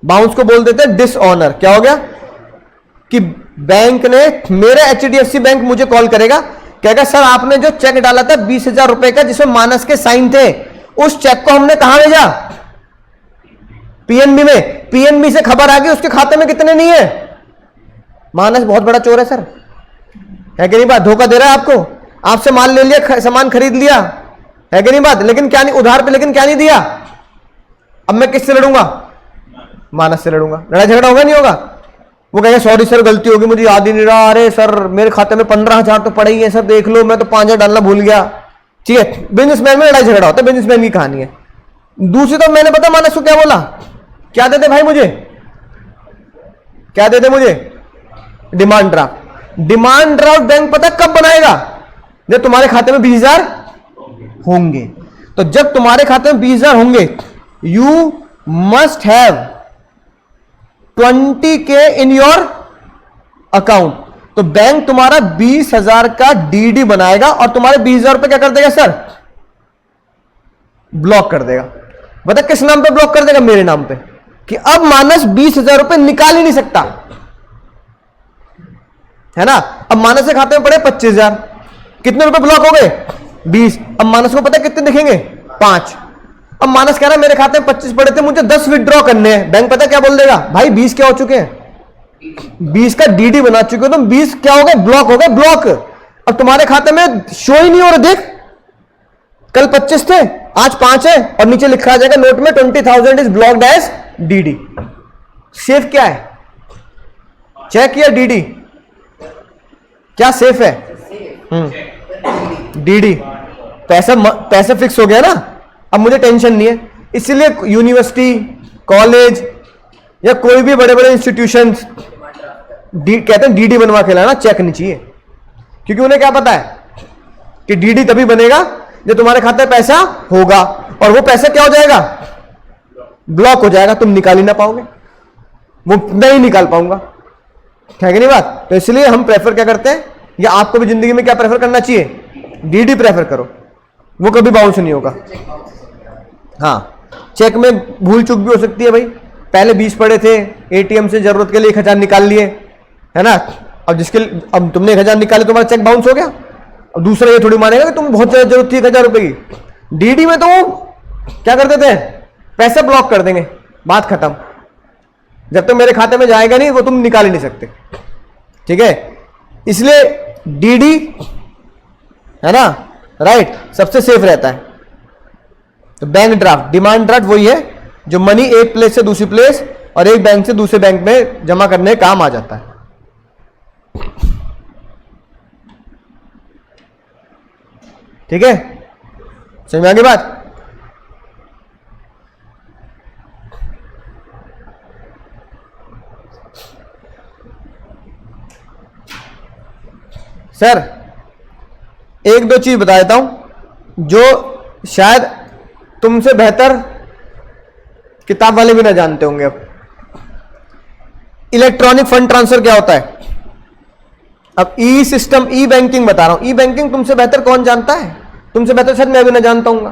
बाउंस को बोल देते हैं डिसऑनर। क्या हो गया? कि बैंक ने, मेरे HDFC बैंक मुझे कॉल करेगा, कहेगा सर आपने जो चेक डाला था 20,000 रुपए का जिसमें मानस के साइन थे, उस चेक को हमने कहां भेजा? PNB में। PNB से खबर आ गई उसके खाते में कितने नहीं है। मानस बहुत बड़ा चोर है सर, है कि नहीं बात? धोखा दे रहा है आपको, आपसे माल ले लिया, सामान खरीद लिया, है कि नहीं बात? लेकिन क्या नहीं, उधार पे, लेकिन क्या नहीं दिया। अब मैं किससे लड़ूंगा? मानस से लड़ूंगा। लड़ाई झगड़ा होगा नहीं होगा? वो कहेगा सॉरी सर गलती होगी, मुझे याद ही नहीं रहा, अरे सर मेरे खाते में 15,000 तो पड़े ही है सर, देख लो मैं तो 5,000 डालना भूल गया। ठीक है, बिजनेसमैन में लड़ाई झगड़ा होता है, बिजनेसमैन की कहानी है। दूसरी तो मैंने पता मानस को क्या बोला? क्या देते भाई मुझे? क्या देते मुझे? Demand draft. Demand draft bank पता कब बनाएगा? जब तुम्हारे खाते में 20,000 होंगे। तो जब तुम्हारे खाते में 20,000 होंगे, you must have 20K in your account. तो बैंक तुम्हारा 20,000 का डीडी बनाएगा और तुम्हारे 20,000 रुपए क्या कर देगा सर? ब्लॉक कर देगा। बता किस नाम पे ब्लॉक कर देगा? मेरे नाम पे, कि अब मानस 20,000 रुपए निकाल ही नहीं सकता, है ना। अब मानस के खाते में पड़े 25,000, कितने रुपए ब्लॉक हो गए? 20। अब मानस को पता कितने दिखेंगे? 5। अब मानस कह रहा है मेरे खाते में 25 पड़े थे, मुझे 10 विड्रॉ करने हैं। बैंक पता क्या बोल देगा? भाई 20 क्या हो चुके हैं? 20 का डीडी बना चुके हो तुम, 20 क्या हो गए? ब्लॉक हो गए, ब्लॉक। अब तुम्हारे खाते में शो ही नहीं हो रहा। देख, कल 25 थे, आज 5 है, और नीचे लिखा आ जाएगा नोट में 20,000 is blocked as DD. Safe क्या है? चेक या डीडी? क्या सेफ है? डीडी। पैसा फिक्स हो गया ना, अब मुझे टेंशन नहीं है। इसलिए यूनिवर्सिटी, कॉलेज या कोई भी बड़े बड़े इंस्टीट्यूशंस कहते हैं डीडी बनवा के लाना, चेक नहीं चाहिए। क्योंकि उन्हें क्या पता है कि डीडी तभी बनेगा जब तुम्हारे खाते में पैसा होगा, और वो पैसा क्या हो जाएगा? ब्लॉक हो जाएगा, तुम निकाल ही ना पाओगे, वो नहीं निकाल पाऊंगा, है कि नहीं बात? तो इसलिए हम प्रेफर क्या करते हैं, या आपको भी जिंदगी में क्या प्रेफर करना चाहिए? डीडी प्रेफर करो, वो कभी बाउंस नहीं होगा। हाँ, चेक में भूल चूक भी हो सकती है भाई। पहले 20 पड़े थे, एटीएम से जरूरत के लिए 1,000 निकाल लिए, है ना। अब तुमने 1,000 निकाले, तुम्हारा चेक बाउंस हो गया। अब दूसरा ये थोड़ी मानेगा कि तुम बहुत ज्यादा जरूरत थी 1,000 रुपए की। डीडी में तो वो क्या कर देते हैं? पैसे ब्लॉक कर देंगे, बात खत्म। जब तक मेरे खाते में जाएगा नहीं, वो तुम निकाल ही नहीं सकते, ठीक है। इसलिए डीडी है ना, राइट, सबसे सेफ रहता है। तो बैंक ड्राफ्ट, डिमांड ड्राफ्ट वही है जो मनी एक प्लेस से दूसरी प्लेस और एक बैंक से दूसरे बैंक में जमा करने काम आ जाता है। ठीक है, समझ में आ गई बात? सर एक दो चीज बता देता हूं जो शायद तुमसे बेहतर किताब वाले भी ना जानते होंगे। अब इलेक्ट्रॉनिक फंड ट्रांसफर क्या होता है? अब ई सिस्टम, ई बैंकिंग बता रहा हूं। ई बैंकिंग तुमसे बेहतर कौन जानता है? तुमसे बेहतर शायद मैं भी ना जानता हूं।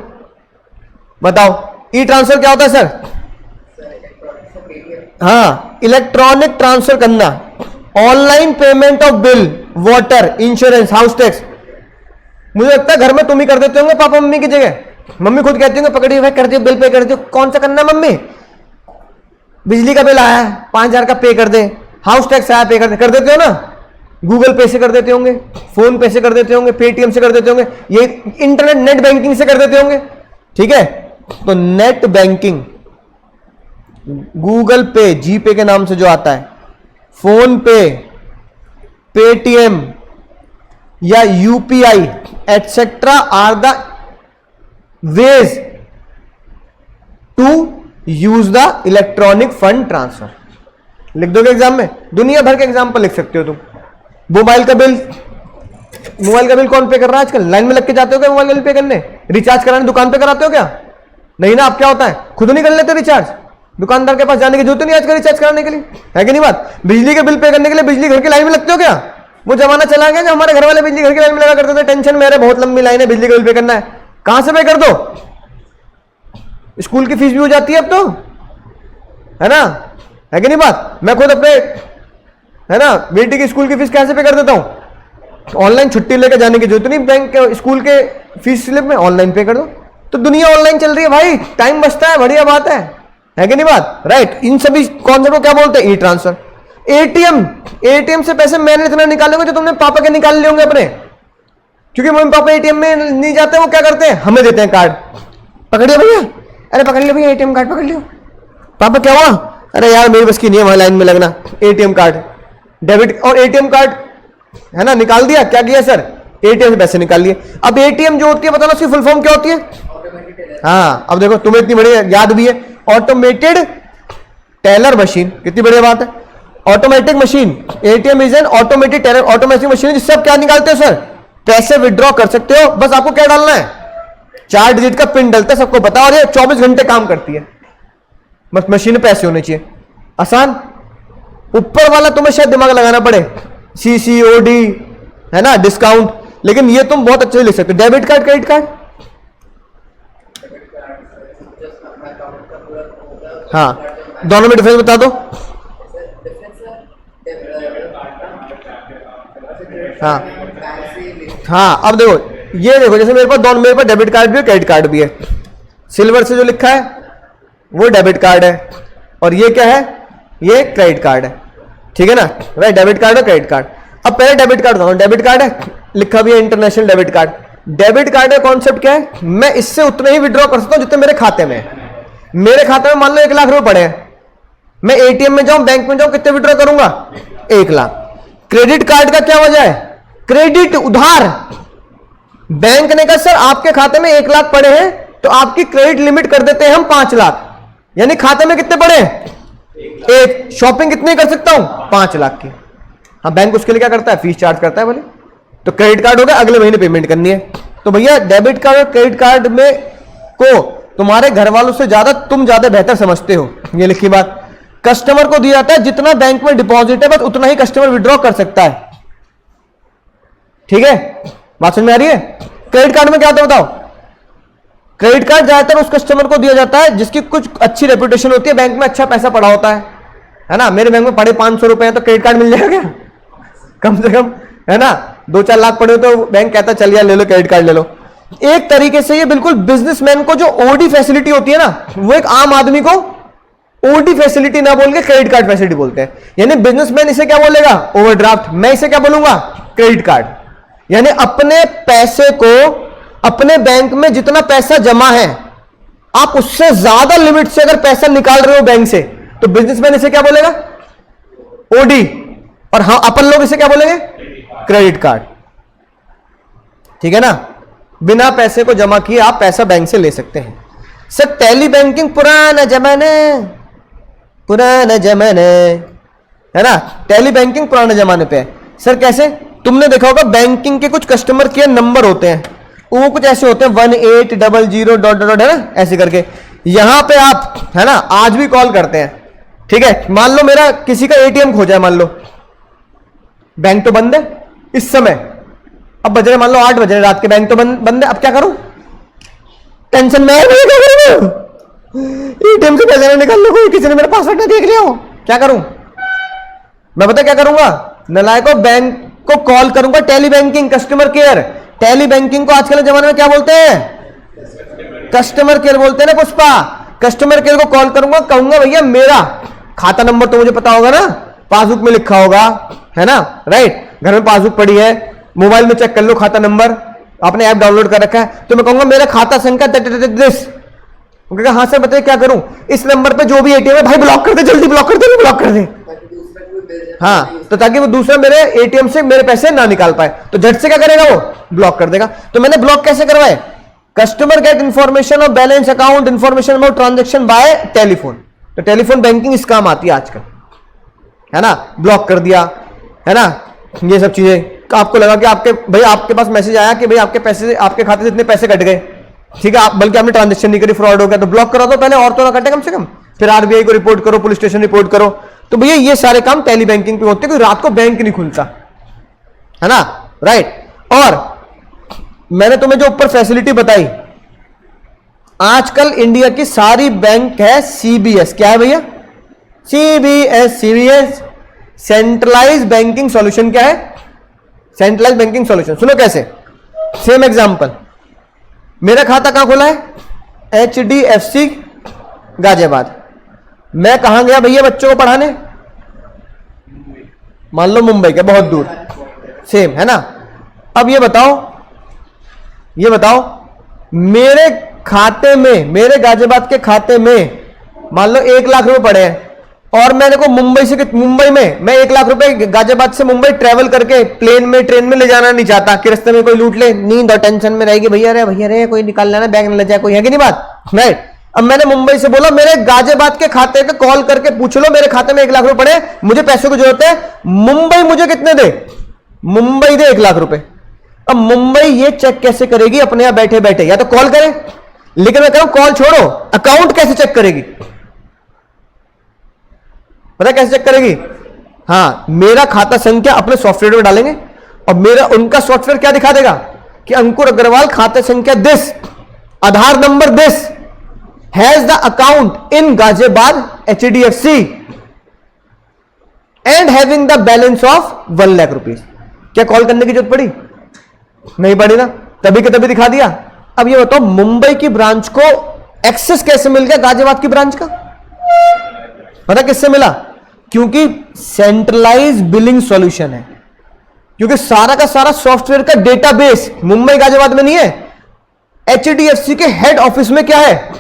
बताओ ई ट्रांसफर क्या होता है सर? हाँ, इलेक्ट्रॉनिक ट्रांसफर करना, online payment of bill, water, insurance, house tax. मुझे लगता है घर में तुम ही कर देते होंगे पापा मम्मी की जगह। मम्मी खुद कहती होंगे पकड़िए भाई कर दियो, बिल पे कर दियो। कौन सा करना मम्मी? बिजली का बिल आया है 5,000 का पे कर दे, हाउस टैक्स आया पे कर देते हो ना। गूगल पे से कर देते होंगे, फोन पे से कर देते होंगे, पेटीएम से कर देते होंगे, ये इंटरनेट नेट बैंकिंग से कर देते होंगे। ठीक है, तो नेट बैंकिंग, गूगल पे, जीपे के नाम से जो आता है, फोन पे, पेटीएम या UPI etcetera are the ways to use the electronic fund transfer. लिख दोगे एग्जाम में? दुनिया भर के एग्जाम्पल लिख सकते हो तुम। मोबाइल का बिल कौन पे कर रहा है आजकल? लाइन में लग के जाते हो क्या मोबाइल का बिल पे करने? रिचार्ज कराने दुकान पे कराते हो क्या? नहीं ना। आप क्या होता है, खुद नहीं कर लेते रिचार्ज, दुकानदार के पास जाने की जरूरत नहीं आजकल रिचार्ज कराने के लिए, है कि नहीं बात? बिजली के बिल पे करने के लिए बिजली घर की लाइन में लगते हो क्या? वो जमाना चला गया जब हमारे घर वाले बिजली घर की लाइन में लगा करते थे। टेंशन मेरे बहुत लंबी लाइन है, बिजली का बिल पे करना है, कहां से पे कर दो? स्कूल की फीस भी हो जाती है अब तो, है ना, है कि नहीं बात? मैं खुद अपने, है ना, बेटी की स्कूल की फीस कैसे पे कर देता हूं? ऑनलाइन, छुट्टी लेकर जाने की जरूरत नहीं बैंक के स्कूल के फीस स्लिप में, ऑनलाइन पे कर दो। तो दुनिया ऑनलाइन चल रही है भाई, टाइम बचता है, बढ़िया बात है कि नहीं बात? राइट। इन सभी कॉन्सेप्ट को क्या बोलते हैं? ई ट्रांसफर। एटीएम से पैसे मैंने इतना निकाले होंगे जो तुमने पापा के निकाल लिए होंगे अपने, क्योंकि मम्मी पापा एटीएम में नहीं जाते, वो क्या करते हैं, हमें देते हैं कार्ड, पकड़िए भैया, अरे पकड़ लियो भैया एटीएम कार्ड पकड़ लियो। पापा क्या हुआ? अरे यार मेरी बस की नहीं है वहां लाइन में लगना, एटीएम कार्ड, डेबिट और एटीएम कार्ड, है ना, निकाल दिया। क्या किया सर? एटीएम से पैसे निकाल लिए। अब एटीएम जो होती है पता ना उसकी फुल फॉर्म क्या होती है? हाँ, अब देखो तुम्हें इतनी बढ़िया याद भी है, ऑटोमेटेड टेलर मशीन। कितनी बढ़िया बात है, automatic machine. ATM is an automated teller, automatic machine जिससे आप क्या निकालते हो सर? पैसे विड्रॉ कर सकते हो। बस आपको क्या डालना है? 4 डिजिट का पिन डलता है, सबको पता है, और ये 24 घंटे काम करती है। बस मशीन में पैसे होने चाहिए, आसान। ऊपर वाला तुम्हें शायद दिमाग लगाना पड़े, सीसीओडी, है ना, डिस्काउंट, लेकिन ये तुम बहुत अच्छे से लिख सकते हो। डेबिट कार्ड, क्रेडिट कार्ड, हाँ, दोनों में डिफरेंस बता दो। हाँ हाँ, अब देखो, ये देखो, जैसे मेरे पास डेबिट कार्ड भी है, क्रेडिट कार्ड भी है। सिल्वर से जो लिखा है वो डेबिट कार्ड है, और ये क्या है? ये क्रेडिट कार्ड है। ठीक है ना, राइट, डेबिट कार्ड और क्रेडिट कार्ड। अब पहले डेबिट कार्ड बताओ। डेबिट कार्ड है, लिखा भी है international debit card. Debit card का कॉन्सेप्ट क्या है? मैं इससे उतने ही विड्रॉ कर सकता हूं जितने मेरे खाते में है। मेरे खाते में मान लो 1 लाख रुपए पड़े हैं, मैं एटीएम में जाऊं, बैंक में जाऊं, कितने विड्रॉ करूंगा? 1 लाख। क्रेडिट कार्ड का क्या वजह है? क्रेडिट, उधार। बैंक ने कहा सर आपके खाते में 1 लाख पड़े हैं तो आपकी क्रेडिट लिमिट कर देते हैं हम 5 लाख, यानी खाते में कितने पड़े हैं? 1। शॉपिंग कितनी कर सकता हूं? 5 लाख की। हाँ, बैंक उसके लिए क्या करता है? फीस चार्ज करता है बोले। तो क्रेडिट कार्ड हो गया, अगले महीने पेमेंट करनी है। तो भैया डेबिट कार्ड और क्रेडिट कार्ड में को तुम्हारे घर वालों से तुम ज्यादा बेहतर समझते हो। ये लिखी बात। कस्टमर को दिया जाता है जितना बैंक में डिपॉजिट है बस उतना ही कस्टमर विड्रॉ कर सकता है। ठीक है, बात समझ में आ रही है? क्रेडिट कार्ड में क्या होता है बताओ? क्रेडिट कार्ड ज्यादातर उस कस्टमर को दिया जाता है जिसकी कुछ अच्छी रेपुटेशन होती है, बैंक में अच्छा पैसा पड़ा होता है ना। मेरे बैंक में पड़े 500 रुपए हैं तो क्रेडिट कार्ड मिल जाएगा क्या? कम से कम, है ना, 2-4 लाख पड़े हो तो बैंक कहता चल यार ले लो क्रेडिट कार्ड ले लो। एक तरीके से ये बिल्कुल बिजनेसमैन को जो ओडी फैसिलिटी होती है ना, वो एक आम आदमी को ओडी फैसिलिटी ना बोल के क्रेडिट कार्ड फैसिलिटी बोलते हैं। यानी बिजनेसमैन इसे क्या बोलेगा? ओवरड्राफ्ट। मैं इसे क्या बोलूंगा? Credit card. यानी अपने पैसे को, अपने बैंक में जितना पैसा जमा है, आप उससे ज्यादा लिमिट से अगर पैसा निकाल रहे हो बैंक से, तो बिजनेसमैन इसे क्या बोलेगा? ओडी। और हाँ, अपन लोग इसे क्या बोलेंगे? Credit card. ठीक है ना? बिना पैसे को जमा किए आप पैसा बैंक से ले सकते हैं। सर टेली बैंकिंग पुराना जमाने है ना, टेली बैंकिंग पुराने जमाने पे है। सर कैसे? तुमने देखा होगा बैंकिंग के कुछ कस्टमर केयर नंबर होते हैं, वो कुछ ऐसे होते हैं 1800 है ना, ऐसे करके। यहां पे आप है ना आज भी कॉल करते हैं। ठीक है, मान लो मेरा किसी का एटीएम खो जाए, मान लो बैंक तो बंद है इस समय, अब बज रहे मान लो 8 बज रहे रात के, बैंक तो बंद है, अब क्या करूं? टेंशन में एटीएम से पैसे निकाल लो, कोई किसी ने मेरा पासवर्ड ना देख लिया हो, क्या करूं मैं? पता क्या करूंगा? नलायको, बैंक को कॉल करूंगा, tele banking customer care. Tele banking को आजकल के जमाने में क्या बोलते हैं? कस्टमर केयर बोलते हैं ना पुष्पा। कस्टमर केयर को कॉल करूंगा, कहूंगा भैया मेरा खाता नंबर तो मुझे पता होगा ना, पासबुक में लिखा होगा, है ना, राइट? घर में पासबुक पड़ी है, मोबाइल में चेक कर लो खाता नंबर, आपने ऐप डाउनलोड कर रखा है, तो मैं कहूंगा मेरा खाता संख्या दिस। हाँ सर बताइए क्या करूं? इस नंबर पे जो भी एटीएम है भाई ब्लॉक कर दे, जल्दी ब्लॉक कर दे, ब्लॉक कर दे। हाँ, तो ताकि वो दूसरा मेरे एटीएम से मेरे पैसे ना निकाल पाए, तो झट से क्या करेगा? वो ब्लॉक कर देगा। तो मैंने ब्लॉक कैसे करवाए? Customer get information of balance account, information about transaction bye telephone. तो टेलीफोन बैंकिंग इस काम आती है आजकल, है ना? ब्लॉक कर दिया, है ना, ये सब चीजें। आपको लगा कि आपके पास मैसेज आया कि भाई आपके पैसे, आपके खाते से इतने पैसे कट गए, ठीक है, आप बल्कि आपने ट्रांजेक्शन नहीं करी, फ्रॉड हो गया, तो ब्लॉक करा दो पहले, और तो ना कटे कम से कम। फिर आरबीआई को रिपोर्ट करो, पुलिस स्टेशन रिपोर्ट करो। तो भैया ये सारे काम टेली बैंकिंग पे होते हैं, क्योंकि रात को बैंक नहीं खुलता, है ना, राइट? और मैंने तुम्हें जो ऊपर फैसिलिटी बताई, आजकल इंडिया की सारी बैंक है सीबीएस। क्या है भैया? CBS, centralise banking solution. क्या है? Centralise banking solution. सुनो कैसे, सेम एग्जांपल, मेरा खाता कहां खुला है? HDFC गाजियाबाद। मैं कहां गया भैया बच्चों को पढ़ाने? मान लो मुंबई के, बहुत दूर, सेम है ना। अब ये बताओ मेरे खाते में, मेरे गाजियाबाद के खाते में मान लो 1 लाख रुपए पड़े हैं, और मैंने को मुंबई में मैं 1 लाख रुपए गाजियाबाद से मुंबई ट्रेवल करके प्लेन में, ट्रेन में ले जाना नहीं चाहता कि रास्ते में कोई लूट ले, नींद और टेंशन में रहेगी, भैया रे कोई निकाल लेना, बैग न ले जाए कोई, है कि नहीं बात, राइट? अब मैंने मुंबई से बोला मेरे गाजियाबाद के खाते पे कॉल करके पूछ लो, मेरे खाते में 1 लाख रुपए पड़े, मुझे पैसों की जरूरत है, मुंबई मुझे कितने दे? मुंबई दे 1 लाख रुपए। अब मुंबई ये चेक कैसे करेगी? अपने यहां बैठे बैठे, या तो कॉल करे, लेकिन मैं कह रहा हूं कॉल छोड़ो, अकाउंट कैसे चेक करेगी? पता कैसे चेक करेगी? हाँ, मेरा खाता संख्या अपने सॉफ्टवेयर में डालेंगे, और मेरा उनका सॉफ्टवेयर क्या दिखा देगा कि अंकुर अग्रवाल खाता संख्या this, Aadhaar number this, has the account in Ghaziabad HDFC and having the balance of 1 lakh rupees. क्या कॉल करने की जरूरत पड़ी? नहीं पड़ी ना, तभी के तभी दिखा दिया। अब ये बताओ मुंबई की ब्रांच को एक्सेस कैसे मिल गया गाजियाबाद की ब्रांच का? पता किससे मिला? क्योंकि सेंट्रलाइज बिलिंग सॉल्यूशन है, क्योंकि सारा का सारा सॉफ्टवेयर का डेटाबेस मुंबई गाजियाबाद में नहीं है, HDFC के हेड ऑफिस में क्या है?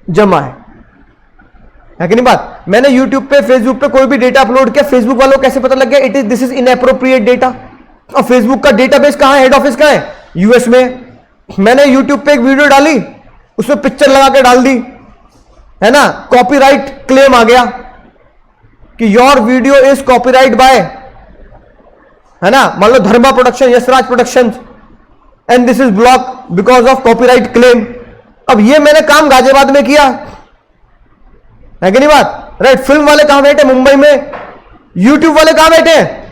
जमा है कि नहीं बात? मैंने YouTube पे, Facebook पे कोई भी डेटा अपलोड किया, Facebook वालों को कैसे पता लग गया दिस इज इनएप्रोप्रिएट डेटा? और Facebook का डेटाबेस कहां है? हेड ऑफिस कहां है? US में। मैंने YouTube पे एक वीडियो डाली, उसमें पिक्चर लगा के डाल दी, है ना, कॉपीराइट क्लेम आ गया कि your video is copyright by, है ना, मान लो Dharma production, Yashraj production, and this is block because of copyright claim. अब ये मैंने काम गाजियाबाद में किया, है कि नहीं बात, राइट? फिल्म वाले कहां बैठे? मुंबई में। यूट्यूब वाले कहां बैठे हैं?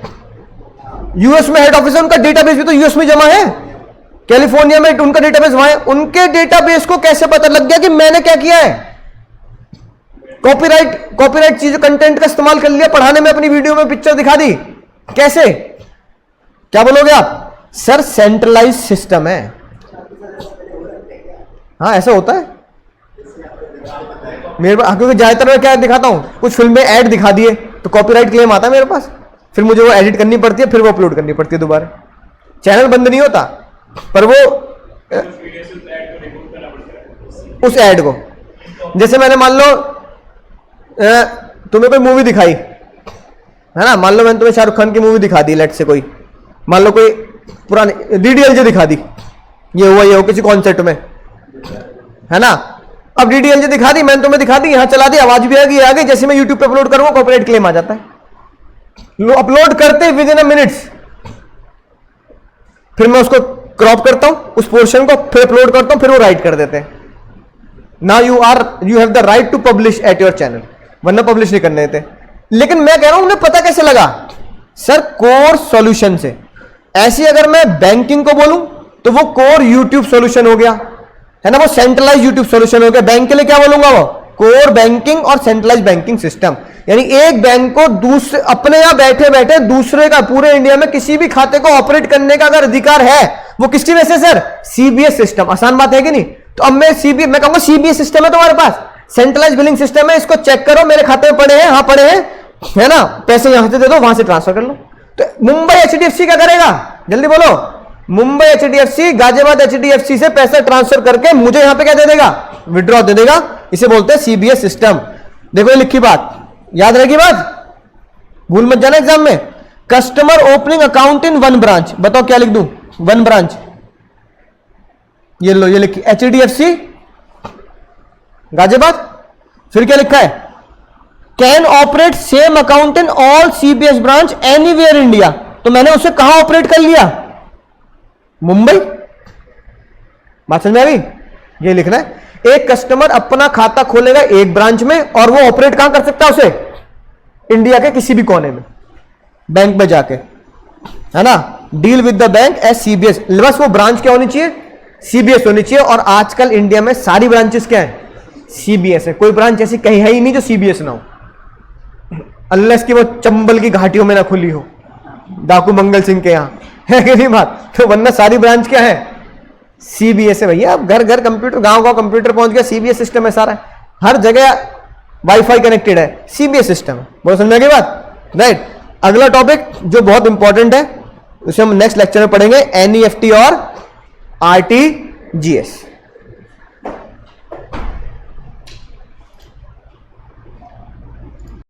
यूएस में हेड ऑफिस है, उनका डेटाबेस भी तो यूएस में जमा है, कैलिफोर्निया में उनका डेटाबेस वहां है। उनके डेटाबेस को कैसे पता लग गया कि मैंने क्या किया है? कॉपीराइट चीज, कंटेंट का इस्तेमाल कर लिया, पढ़ाने में अपनी वीडियो में पिक्चर दिखा दी। कैसे? क्या बोलोगे आप? सर सेंट्रलाइज सिस्टम है। हाँ ऐसा होता है मेरे पास, क्योंकि ज्यादातर मैं क्या दिखाता हूं, कुछ फिल्म में ऐड दिखा दिए तो कॉपीराइट क्लेम आता है मेरे पास, फिर मुझे वो एडिट करनी पड़ती है, फिर वो अपलोड करनी पड़ती है दोबारा। चैनल बंद नहीं होता, पर वो उस ऐड को, जैसे मैंने मान लो तुम्हें कोई मूवी दिखाई है ना, मान लो मैंने तुम्हें शाहरुख खान की मूवी दिखा दी, लेट से कोई मान लो कोई पुरानी डीडीएलजे दिखा दी, ये हुआ किसी कॉन्सर्ट में, है ना। अब डीडीएलजे दिखा दी, मैंने तुम्हें दिखा दी, यहां चला दी, आवाज भी आ गई, जैसे मैं यूट्यूब पे अपलोड करूंगा कॉपीराइट क्लेम आ जाता है। अपलोड करते विद इन अ मिनट्स, फिर मैं उसको क्रॉप करता हूं उस पोर्शन को, फिर अपलोड करता हूं, फिर वो राइट कर देते हैं। Now you have the right to publish at your channel, वरना पब्लिश नहीं करने देते। लेकिन मैं कह रहा हूं उन्हें पता कैसे लगा? सर कोर सॉल्यूशन से। ऐसी अगर मैं बैंकिंग को बोलूं तो वो कोर यूट्यूब सॉल्यूशन हो गया, है ना, वो सेंट्रलाइज यूट्यूब सॉल्यूशन हो गया। बैंक के लिए क्या बोलूंगा? वो कोर बैंकिंग और सेंट्रलाइज बैंकिंग सिस्टम, यानी एक बैंक को दूसरे अपने यहां बैठे बैठे दूसरे का पूरे इंडिया में किसी भी खाते को ऑपरेट करने का अगर अधिकार है, वो किसकी वजह से? Sir CBS system. आसान बात है कि नहीं? तो अब मैं कहूंगा सीबीएस सिस्टम है तुम्हारे पास, सेंट्रलाइज बिलिंग सिस्टम है, इसको चेक करो, मेरे खाते में पड़े हैं, हाँ पड़े हैं, है ना, पैसे यहां से दे दो, वहां से ट्रांसफर कर लो। तो मुंबई एचडीएफसी क्या करेगा? जल्दी बोलो। मुंबई एचडीएफसी गाजियाबाद एचडीएफसी से पैसा ट्रांसफर करके मुझे यहां पे क्या दे देगा? विड्रॉ दे देगा। इसे बोलते हैं सीबीएस सिस्टम। देखो ये लिखी बात, याद रहेगी बात, भूल मत जाना एग्जाम में। Customer opening account in one branch, बताओ क्या लिख दूं? One branch. ये लो, ये लिखी एचडीएफसी गाजियाबाद। फिर क्या लिखा है? Can operate same account in all CBS branch anywhere India. तो मैंने उसे कहां ऑपरेट कर लिया? मुंबई। बात समझ में आ गई? ये लिखना है, एक कस्टमर अपना खाता खोलेगा एक ब्रांच में और वो ऑपरेट कहां कर सकता है उसे? इंडिया के किसी भी कोने में, बैंक में जाके, है ना। Deal with the bank as CBS. बस वो ब्रांच क्या होनी चाहिए? सीबीएस होनी चाहिए। और आजकल इंडिया में सारी ब्रांचेस क्या है? सीबीएस है। कोई ब्रांच ऐसी कहीं है ही नहीं जो सीबीएस ना हो, अनलेस कि वो चंबल की घाटियों में ना खुली हो, डाकू मंगल सिंह के यहां, है कि नहीं बात? तो वरना सारी ब्रांच क्या है? सीबीएस है भैया। अब घर घर कंप्यूटर, गांव गांव कंप्यूटर पहुंच गया, सीबीएस सिस्टम है सारा, हर जगह वाईफाई कनेक्टेड है, सीबीएस सिस्टम है। बहुत समझ में गई बात? राइट। अगला टॉपिक जो बहुत इंपॉर्टेंट है उसे हम नेक्स्ट लेक्चर में पढ़ेंगे, एनईएफटी और आरटीजीएस।